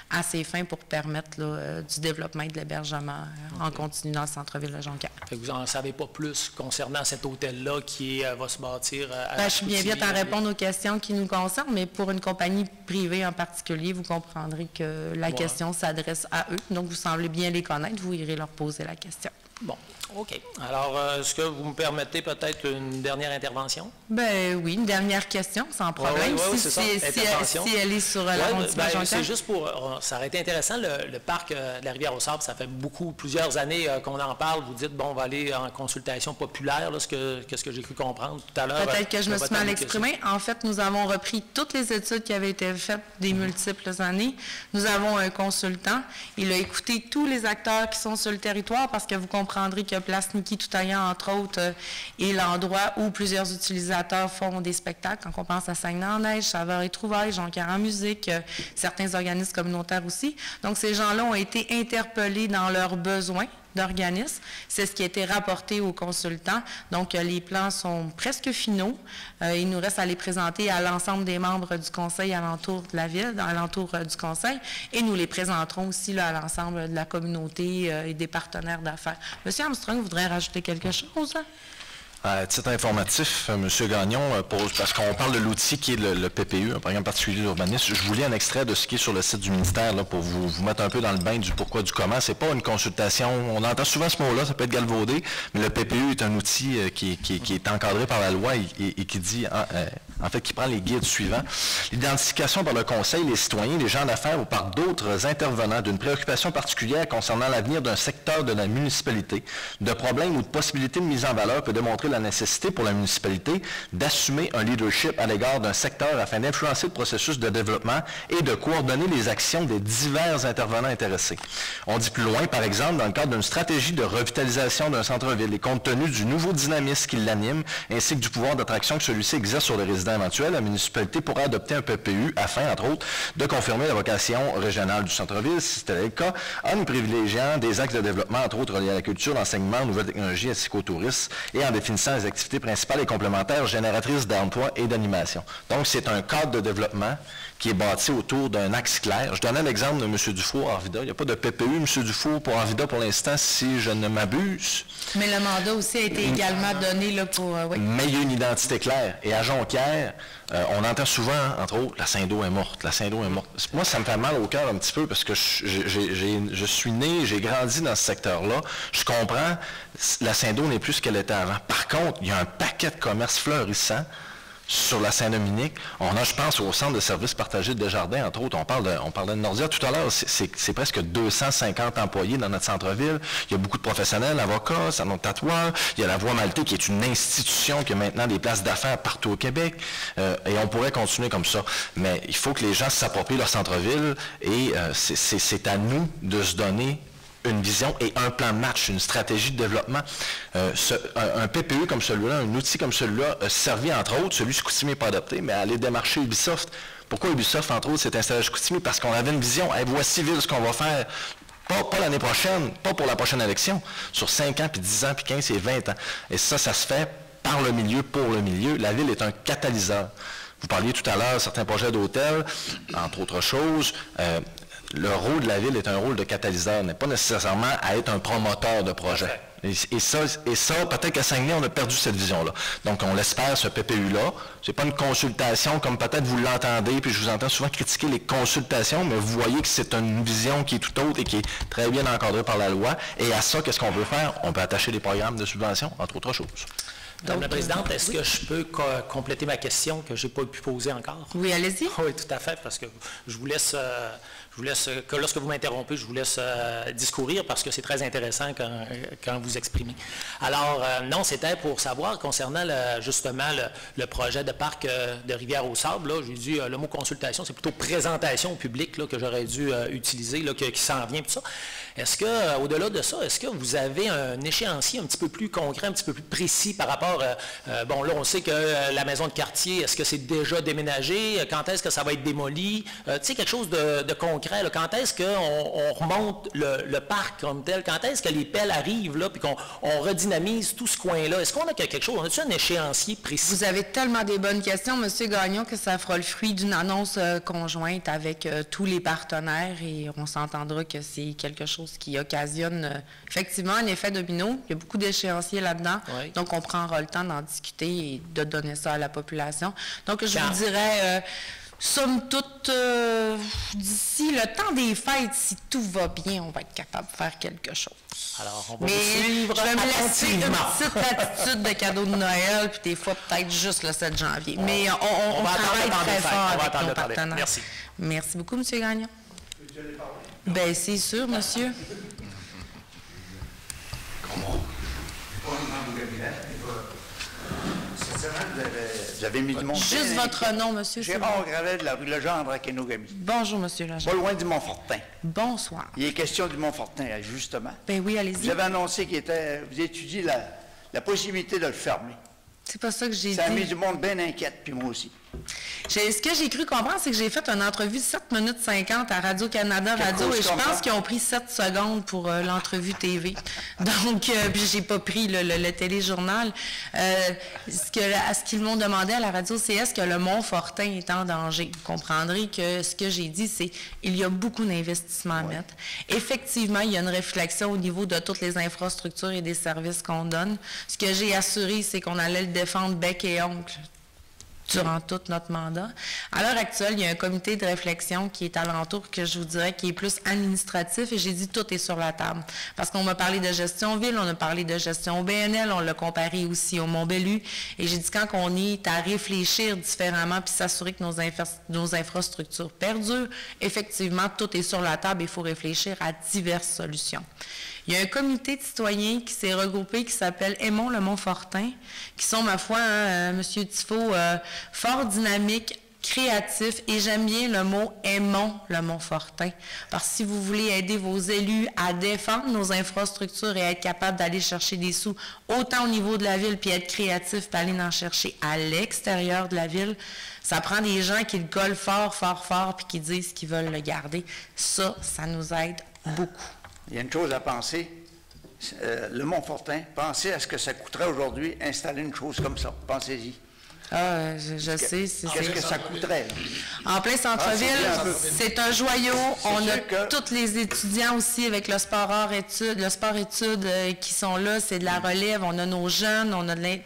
à ces fins pour permettre là, du développement et de l'hébergement en continu dans le centre-ville de Jonquière. Vous n'en savez pas plus concernant cet hôtel-là qui va se bâtir à je suis bien vite à répondre aux questions qui nous concernent, mais pour une compagnie privée en particulier, vous comprendrez que la question s'adresse à eux. Donc, vous semblez bien les connaître. Vous irez leur poser la question. Bon, OK. Alors, est-ce que vous me permettez peut-être une dernière intervention? Ben oui, une dernière question, sans problème. Oui, si, c'est ça. Si elle est sur l'arrondissement Jonquière. C'est juste pour... ça aurait été intéressant, le parc de la Rivière-au-Sable, ça fait plusieurs années qu'on en parle. Vous dites, bon, on va aller en consultation populaire, qu'est-ce que j'ai cru comprendre tout à l'heure. Peut-être que je me suis mal exprimée. En fait, nous avons repris toutes les études qui avaient été faites des multiples années. Nous avons un consultant. Il a écouté tous les acteurs qui sont sur le territoire parce que vous comprendrez que Place Niki-Toutaillant, entre autres, est l'endroit où plusieurs utilisateurs font des spectacles. Quand on pense à Saguenay-en-Neige, Saveurs et Trouvailles, Jonquière en musique, certains organismes communautaires aussi. Donc, ces gens-là ont été interpellés dans leurs besoins d'organismes. C'est ce qui a été rapporté aux consultants. Donc, les plans sont presque finaux. Il nous reste à les présenter à l'ensemble des membres du conseil alentour de la ville, alentour du conseil, et nous les présenterons aussi là, à l'ensemble de la communauté et des partenaires d'affaires. Monsieur Armstrong voudrait rajouter quelque chose? À titre informatif, M. Gagnon, parce qu'on parle de l'outil qui est le PPU, un programme particulier d'urbanisme, je vous lis un extrait de ce qui est sur le site du ministère là, pour vous mettre un peu dans le bain du pourquoi, du comment. C'est pas une consultation, on entend souvent ce mot-là, ça peut être galvaudé, mais le PPU est un outil qui est encadré par la loi et qui dit, en fait, qui prend les guides suivants. L'identification par le conseil, les citoyens, les gens d'affaires ou par d'autres intervenants d'une préoccupation particulière concernant l'avenir d'un secteur de la municipalité, de problèmes ou de possibilités de mise en valeur peut démontrer la nécessité pour la municipalité d'assumer un leadership à l'égard d'un secteur afin d'influencer le processus de développement et de coordonner les actions des divers intervenants intéressés. On dit plus loin, par exemple, dans le cadre d'une stratégie de revitalisation d'un centre-ville et compte tenu du nouveau dynamisme qui l'anime ainsi que du pouvoir d'attraction que celui-ci exerce sur les résidents résident éventuel, la municipalité pourra adopter un PPU afin, entre autres, de confirmer la vocation régionale du centre-ville, si c'était le cas, en y privilégiant des axes de développement, entre autres reliés à la culture, l'enseignement, aux nouvelles technologies ainsi qu'au tourisme, et en définissant les activités principales et complémentaires génératrices d'emploi et d'animation. Donc, c'est un cadre de développement qui est bâti autour d'un axe clair. Je donnais l'exemple de M. Dufour à Arvida. Il n'y a pas de PPU, M. Dufour, pour Arvida pour l'instant, si je ne m'abuse. Mais le mandat aussi a été également donné là, pour... oui. Mais il y a une identité claire. Et à Jonquière, on entend souvent, entre autres, la Saint-Do est morte, la Saint-Do est morte. Moi, ça me fait mal au cœur un petit peu parce que je suis né, j'ai grandi dans ce secteur-là. Je comprends, la Saint-Do n'est plus ce qu'elle était avant. Par contre, il y a un paquet de commerces florissants sur la Saint-Dominique. On a, je pense, au centre de services partagés de Desjardins, entre autres, on parlait de Nordia tout à l'heure, c'est presque 250 employés dans notre centre-ville. Il y a beaucoup de professionnels, avocats, salons de tatoueurs. Il y a la Voie Maltais qui est une institution qui a maintenant des places d'affaires partout au Québec. Et on pourrait continuer comme ça. Mais il faut que les gens s'approprient leur centre-ville et c'est à nous de se donner une vision et un plan de match, une stratégie de développement. Un PPE comme celui-là, un outil comme celui-là, a servi, entre autres, celui de Chicoutimi n'est pas adopté, mais à aller démarcher Ubisoft. Pourquoi Ubisoft, entre autres, s'est installé à Chicoutimi? Parce qu'on avait une vision, hey, voici ville ce qu'on va faire, pas l'année prochaine, pas pour la prochaine élection, sur 5 ans, puis 10 ans, puis 15 et 20 ans. Et ça se fait par le milieu, pour le milieu. La ville est un catalyseur. Vous parliez tout à l'heure, certains projets d'hôtels, entre autres choses. Le rôle de la ville est un rôle de catalyseur, n'est pas nécessairement à être un promoteur de projet. Et ça peut-être qu'à Saguenay, on a perdu cette vision-là. Donc, on l'espère, ce PPU-là. Ce n'est pas une consultation comme peut-être vous l'entendez, puis je vous entends souvent critiquer les consultations, mais vous voyez que c'est une vision qui est tout autre et qui est très bien encadrée par la loi. Et à ça, qu'est-ce qu'on peut faire? On peut attacher des programmes de subvention, entre autres choses. Madame la Présidente, est-ce que je peux compléter ma question que je n'ai pas pu poser encore? Oui, allez-y. Oui, tout à fait, parce que je vous laisse, que lorsque vous m'interrompez, je vous laisse discourir parce que c'est très intéressant quand vous exprimez. Alors, non, c'était pour savoir concernant justement le projet de parc de Rivière-au-Sable. J'ai dit le mot consultation, c'est plutôt présentation au public là, que j'aurais dû utiliser, là, qui s'en vient, tout ça. Est-ce que, au-delà de ça, est-ce que vous avez un échéancier un petit peu plus concret, un petit peu plus précis par rapport, bon, là, on sait que la maison de quartier, est-ce que c'est déjà déménagé? Quand est-ce que ça va être démoli? Tu sais, quelque chose de concret, là. Quand est-ce qu'on remonte le parc comme tel? Quand est-ce que les pelles arrivent, là, puis qu'on redynamise tout ce coin-là? Est-ce qu'on a quelque chose? On a-tu un échéancier précis? Vous avez tellement des bonnes questions, M. Gagnon, que ça fera le fruit d'une annonce conjointe avec tous les partenaires et on s'entendra que c'est quelque chose qui occasionne effectivement un effet domino. Il y a beaucoup d'échéanciers là-dedans, oui. Donc on prendra le temps d'en discuter et de donner ça à la population. Donc je vous dirais, somme toute, d'ici le temps des fêtes, si tout va bien, on va être capable de faire quelque chose. Alors, on va vous suivre. Je vais me laisser une petite attitude de cadeau de Noël, puis des fois peut-être juste le 7 janvier. Mais on travaille très fort avec nos partenaires. Merci. Merci beaucoup, M. Gagnon. Bien, c'est sûr, monsieur. Vous avez mis du monde. Juste votre nom, monsieur. Gérard Gravel de la rue Legendre à Kenogami. Bonjour, monsieur Legendre. Pas loin du Montfortin. Bonsoir. Il est question du Montfortin, justement. Ben oui, allez-y. Vous avez annoncé vous étudiez la possibilité de le fermer. C'est pas ça que j'ai dit. Ça a mis du monde bien inquiète, puis moi aussi. Ce que j'ai cru comprendre, c'est que j'ai fait une entrevue de 7 minutes 50 à Radio-Canada Radio et je pense qu'ils ont pris 7 secondes pour l'entrevue TV. Donc, puis j'ai pas pris le téléjournal. Ce qu'ils m'ont demandé à la radio, c'est est-ce que le Montfortin est en danger? Vous comprendrez que ce que j'ai dit, c'est qu'il y a beaucoup d'investissements à mettre. Effectivement, il y a une réflexion au niveau de toutes les infrastructures et des services qu'on donne. Ce que j'ai assuré, c'est qu'on allait le défendre bec et ongle durant tout notre mandat. À l'heure actuelle, il y a un comité de réflexion qui est alentour, que je vous dirais, qui est plus administratif, et j'ai dit tout est sur la table. Parce qu'on m'a parlé de gestion ville, on a parlé de gestion au BNL, on l'a comparé aussi au Mont-Bellu, et j'ai dit quand on est à réfléchir différemment puis s'assurer que nos infrastructures perdurent, effectivement, tout est sur la table et il faut réfléchir à diverses solutions. Il y a un comité de citoyens qui s'est regroupé, qui s'appelle Aimons le Montfortin, qui sont, ma foi, M. Tifo, fort dynamiques, créatif, et j'aime bien le mot « aimons le Montfortin », parce que si vous voulez aider vos élus à défendre nos infrastructures et être capable d'aller chercher des sous, autant au niveau de la ville, puis être créatif, puis aller en chercher à l'extérieur de la ville, ça prend des gens qui le collent fort, fort, fort, puis qui disent qu'ils veulent le garder. Ça nous aide beaucoup. Il y a une chose à penser. Le Montfortin, pensez à ce que ça coûterait aujourd'hui installer une chose comme ça. Pensez-y. Ah, je sais. Qu'est-ce que ça coûterait? En plein centre-ville, c'est un joyau. On a tous les étudiants aussi avec le sport-études qui sont là. C'est de la relève. On a nos jeunes, on a de Et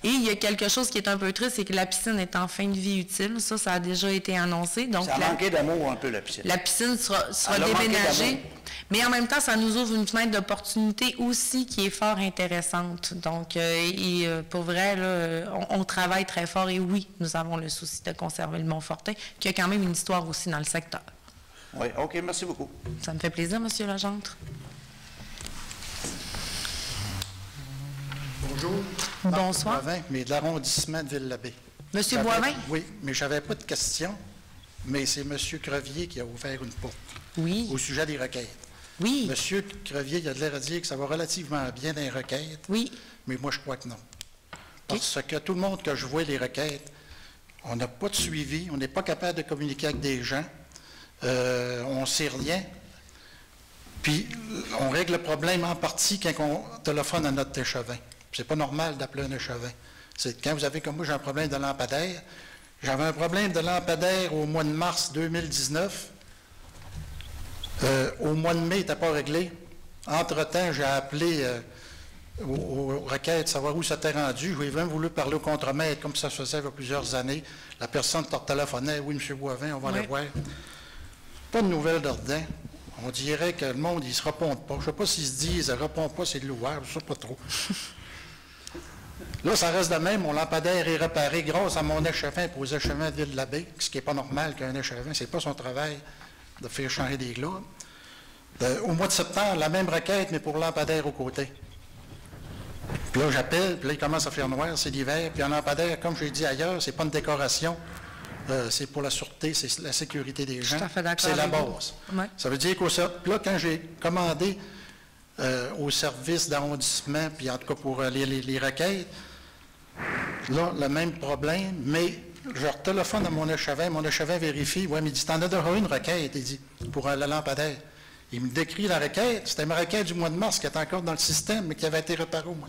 il y a quelque chose qui est un peu triste, c'est que la piscine est en fin de vie utile. Ça a déjà été annoncé. Donc, ça a manqué d'amour un peu, la piscine. La piscine sera déménagée. Mais en même temps, ça nous ouvre une fenêtre d'opportunité aussi qui est fort intéressante. Donc, pour vrai, là, on travaille très fort et oui, nous avons le souci de conserver le Montfortin, qui a quand même une histoire aussi dans le secteur. Oui, OK, merci beaucoup. Ça me fait plaisir, M. Legendre. Bonjour. Bonsoir. Boivin, mais de l'arrondissement de Ville-l'Abbé. Monsieur Boivin? Oui, mais je n'avais pas de question, mais c'est M. Crevier qui a ouvert une porte. Oui. Au sujet des requêtes. Oui. M. Crevier, il a de l'air à dire que ça va relativement bien dans les requêtes. Oui. Mais moi, je crois que non. Parce que tout le monde que je vois les requêtes, on n'a pas de suivi, on n'est pas capable de communiquer avec des gens, on ne sait rien. Puis, on règle le problème en partie quand on téléphone à notre échevin. C'est pas normal d'appeler un échevin. C'est quand vous avez, comme moi, j'ai un problème de lampadaire. J'avais un problème de lampadaire au mois de mars 2019. Au mois de mai, il n'était pas réglé. Entre-temps, j'ai appelé aux requêtes, savoir où ça t'est rendu. J'ai même voulu parler au contremaître, comme ça se faisait il y a plusieurs années. La personne leur téléphonait, oui, M. Boivin, on va aller voir. Pas de nouvelles d'ordre. On dirait que le monde, ils ne se répondent pas. Je ne sais pas s'ils se disent, ils ne répondent pas, c'est de l'ouvert, je ne sais pas trop. Là, ça reste de même. Mon lampadaire est réparé grâce à mon échevin pour les échevins de Ville-l'Abbé, ce qui n'est pas normal qu'un échevin, ce n'est pas son travail de faire changer des globes. Au mois de septembre, la même requête, mais pour lampadaire aux côtés. Puis là, j'appelle, puis là, il commence à faire noir, c'est l'hiver. Puis un lampadaire, comme je l'ai dit ailleurs, c'est pas une décoration, c'est pour la sûreté, c'est la sécurité des gens. C'est la base. Ouais. Ça veut dire qu'au là, quand j'ai commandé au service d'arrondissement, puis en tout cas pour les requêtes, là, le même problème, mais je téléphone à mon échevin vérifie, oui, mais il dit, t'en as déjà une requête, il dit, pour le lampadaire. Il me décrit la requête, c'était ma requête du mois de mars qui était encore dans le système, mais qui avait été réparée au mois.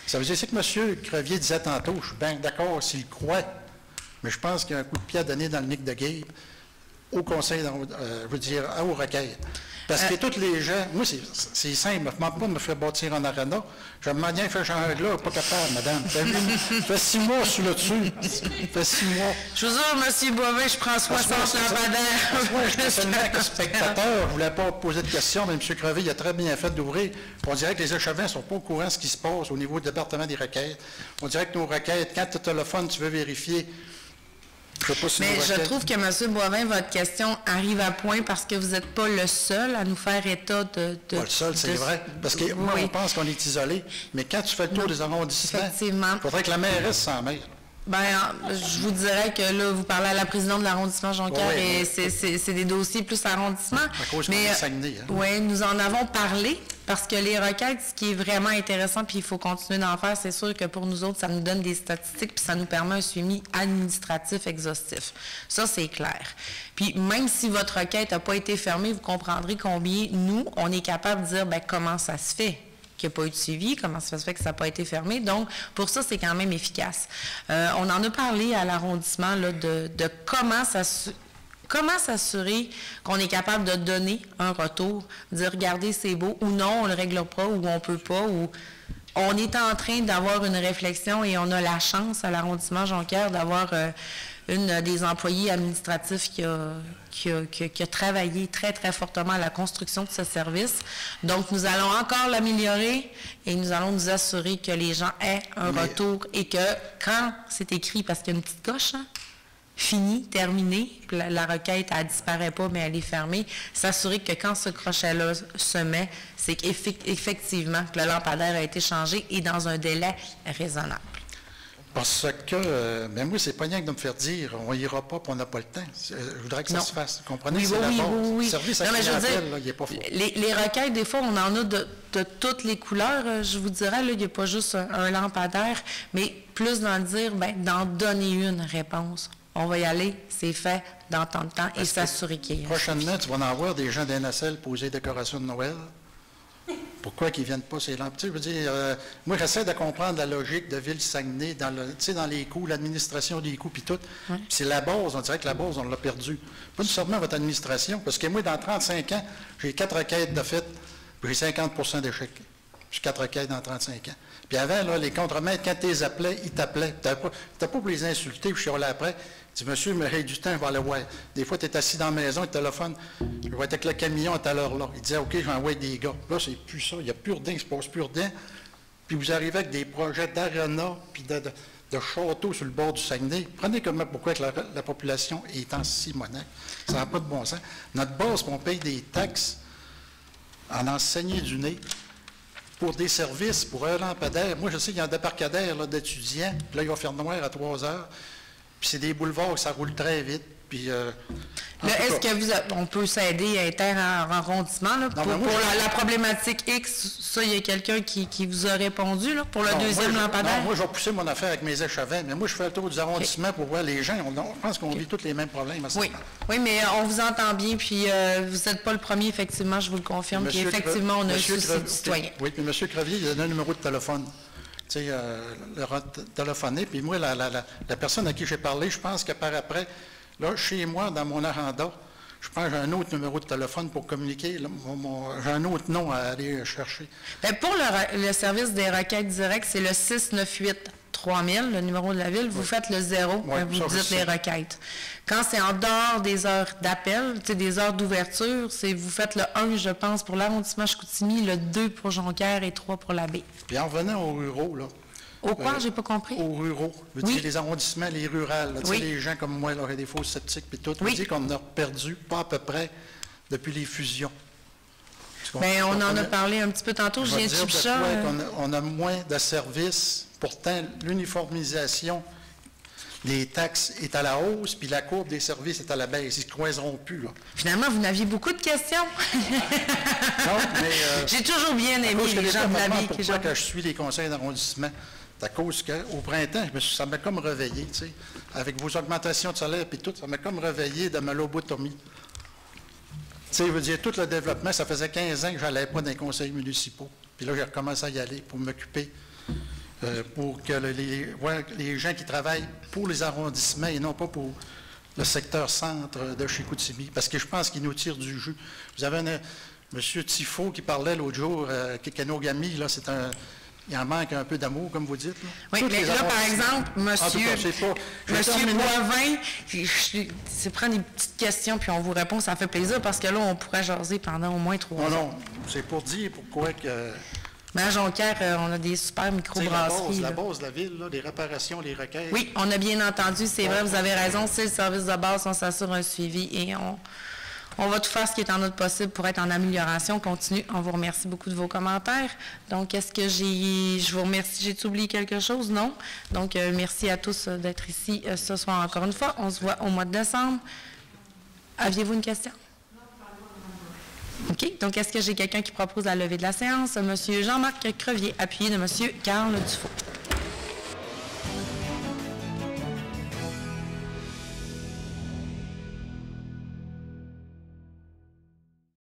Ça veut dire, c'est que M. Crevier disait tantôt, je suis bien d'accord s'il croit, mais je pense qu'il y a un coup de pied à donner dans le nick de Gabe au conseil, je veux dire, aux requêtes. Parce que tous les gens, moi, c'est simple, je ne me demande pas de me faire bâtir en arena. Je me demande bien de faire changer là, pas capable, madame. Ça fait 6 mois, je suis là-dessus. Ça fait 6 mois. Je vous jure, M. Boivin, je prends 60 lampadaires. Moi, j'étais seulement spectateur, je ne voulais pas poser de questions, mais M. Crevier, il a très bien fait d'ouvrir. On dirait que les échevins ne sont pas au courant de ce qui se passe au niveau du département des requêtes. On dirait que nos requêtes, quand tu téléphones, tu veux vérifier. Mais je trouve que, M. Boivin, votre question arrive à point parce que vous n'êtes pas le seul à nous faire état de... Pas le seul, c'est vrai. Parce que moi, on pense qu'on est isolé, mais quand tu fais le tour des arrondissements, il faudrait que la mairesse s'en mêle. Bien, je vous dirais que là, vous parlez à la présidente de l'arrondissement Jonquière et c'est des dossiers plus arrondissement. À cause qu'on est Saguenay. Hein? Oui, nous en avons parlé parce que les requêtes, ce qui est vraiment intéressant, puis il faut continuer d'en faire, c'est sûr que pour nous autres, ça nous donne des statistiques puis ça nous permet un suivi administratif exhaustif. Ça, c'est clair. Puis même si votre requête n'a pas été fermée, vous comprendrez combien, nous, on est capable de dire, bien, comment ça se fait qu'il n'y a pas eu de suivi, comment ça se fait que ça n'a pas été fermé. Donc, pour ça, c'est quand même efficace. On en a parlé à l'arrondissement de comment s'assurer qu'on est capable de donner un retour, dire, regardez, c'est beau, ou non, on ne le règle pas, ou on ne peut pas, ou on est en train d'avoir une réflexion et on a la chance à l'arrondissement Jonquière d'avoir une des employés administratifs qui a travaillé très, très fortement à la construction de ce service. Donc, nous allons encore l'améliorer et nous allons nous assurer que les gens aient un retour et que quand c'est écrit, parce qu'il y a une petite coche, hein, fini, terminé, la requête, elle ne disparaît pas, mais elle est fermée, s'assurer que quand ce crochet-là se met, c'est qu'effectivement, que le lampadaire a été changé et dans un délai raisonnable. Parce que, ben moi, c'est pas rien que de me faire dire, on ira pas, puis on n'a pas le temps. Je voudrais que ça se fasse. Vous comprenez? Oui, c'est la base. oui. Le service à clientèle, là, il n'est pas faux. Les requêtes, des fois, on en a de toutes les couleurs. Je vous dirais, là, il n'y a pas juste un lampadaire, mais plus dans le dire, d'en donner une réponse. On va y aller, c'est fait, dans tant de temps, et s'assurer qu'il y a. Prochainement, tu vas en avoir des gens d'NSL poser décoration de Noël. Pourquoi qu'ils ne viennent pas ces lampes? Tu sais, je veux dire, moi, j'essaie de comprendre la logique de Ville-Saguenay, dans les coûts, l'administration des coûts, puis tout. Oui. Puis c'est la base, on dirait que la base, on l'a perdue. Pas nécessairement votre administration, parce que moi, dans 35 ans, j'ai 4 requêtes de fait, puis j'ai 50 d'échecs. J'ai 4 requêtes dans 35 ans. Puis avant, là, les contremaîtres, quand tu les appelais, ils t'appelaient. Tu n'as pas pour les insulter, puis je suis là après. Tu dis, monsieur, me règle du temps, je vais aller voir. Des fois, tu es assis dans la maison, le téléphone, je vais être avec le camion à telle heure-là. Il disait, OK, j'envoie des gars. Là, c'est plus ça. Il n'y a plus rien, il ne se passe plus rien. Puis vous arrivez avec des projets d'arena, puis de châteaux sur le bord du Saguenay. Prenez comme pourquoi la population est en Simonac. Ça n'a pas de bon sens. Notre base, on paye des taxes en enseigner du nez pour des services, pour un lampadaire. Moi, je sais qu'il y a un débarcadère d'étudiants, puis là, il va faire noir à 3 heures. Puis c'est des boulevards, ça roule très vite. Puis, là, est-ce que on peut s'aider à être en arrondissement là, pour la problématique X? Ça, il y a quelqu'un qui vous a répondu là, pour le deuxième lampadaire? Non, moi, je vais pousser mon affaire avec mes échevins, mais moi, je fais le tour des arrondissements pour voir les gens. Je pense qu'on vit tous les mêmes problèmes. Oui, mais on vous entend bien, puis vous n'êtes pas le premier, effectivement, je vous le confirme, puis effectivement, on a un souci de citoyen. Oui, puis M. Crevier, il a donné un numéro de téléphone. Tu sais, leur a téléphoné, puis moi, la personne à qui j'ai parlé, je pense que par après, là, chez moi, dans mon agenda, je pense que j'ai un autre numéro de téléphone pour communiquer. J'ai un autre nom à aller chercher. Bien, pour le service des requêtes directes, c'est le 698-3000, le numéro de la ville. Vous faites le 0, vous dites les requêtes. Quand c'est en dehors des heures d'appel, des heures d'ouverture, vous faites le 1, je pense, pour l'arrondissement Chicoutimi, le 2 pour Jonquière et 3 pour la baie. Puis en revenant aux ruraux, là. Au quoi? J'ai pas compris. Aux ruraux. Je veux dire, les arrondissements, les rurales, les gens comme moi, là, des fausses sceptiques, puis tout. Je veux dire qu'on a perdu, pas à peu près, depuis les fusions. Bien, on en a parlé un petit peu tantôt. Je viens de Chipcha. On a moins de services. Pourtant, l'uniformisation les taxes est à la hausse, puis la courbe des services est à la baisse. Ils ne se croiseront plus, là. Finalement, vous n'aviez beaucoup de questions. Non, mais... J'ai toujours bien aimé les gens de la vie. Pourquoi que je suis les conseils d'arrondissement? C'est à cause qu'au printemps, ça m'a comme réveillé, tu sais. Avec vos augmentations de salaire et tout, ça m'a comme réveillé de ma lobotomie. Tu sais, je veux dire, tout le développement, ça faisait 15 ans que je n'allais pas dans les conseils municipaux. Puis là, j'ai recommencé à y aller pour m'occuper. Pour que les gens qui travaillent pour les arrondissements et non pas pour le secteur centre de Chicoutimi, parce que je pense qu'ils nous tirent du jus. Vous avez M. Tifo qui parlait l'autre jour, Kenogami, là, il en manque un peu d'amour, comme vous dites. Là. Oui, mais là, par exemple, Monsieur Boivin, c'est prendre des petites questions, puis on vous répond, ça fait plaisir, parce que là, on pourrait jaser pendant au moins 3 ans. Non, c'est pour dire pourquoi que... Mais à Jonquière, on a des super microbrasseries. La base de la ville, là, les réparations, les requêtes. Oui, on a bien entendu, c'est vrai, vous avez raison, c'est le service de base, on s'assure un suivi et on va tout faire ce qui est en notre possible pour être en amélioration continue. On vous remercie beaucoup de vos commentaires. Donc, est-ce que je vous remercie, j'ai oublié quelque chose? Non. Donc, merci à tous d'être ici ce soir encore une fois. On se voit au mois de décembre. Aviez-vous une question? OK. Donc, est-ce que j'ai quelqu'un qui propose la levée de la séance? Monsieur Jean-Marc Crevier, appuyé de Monsieur Carl Dufault.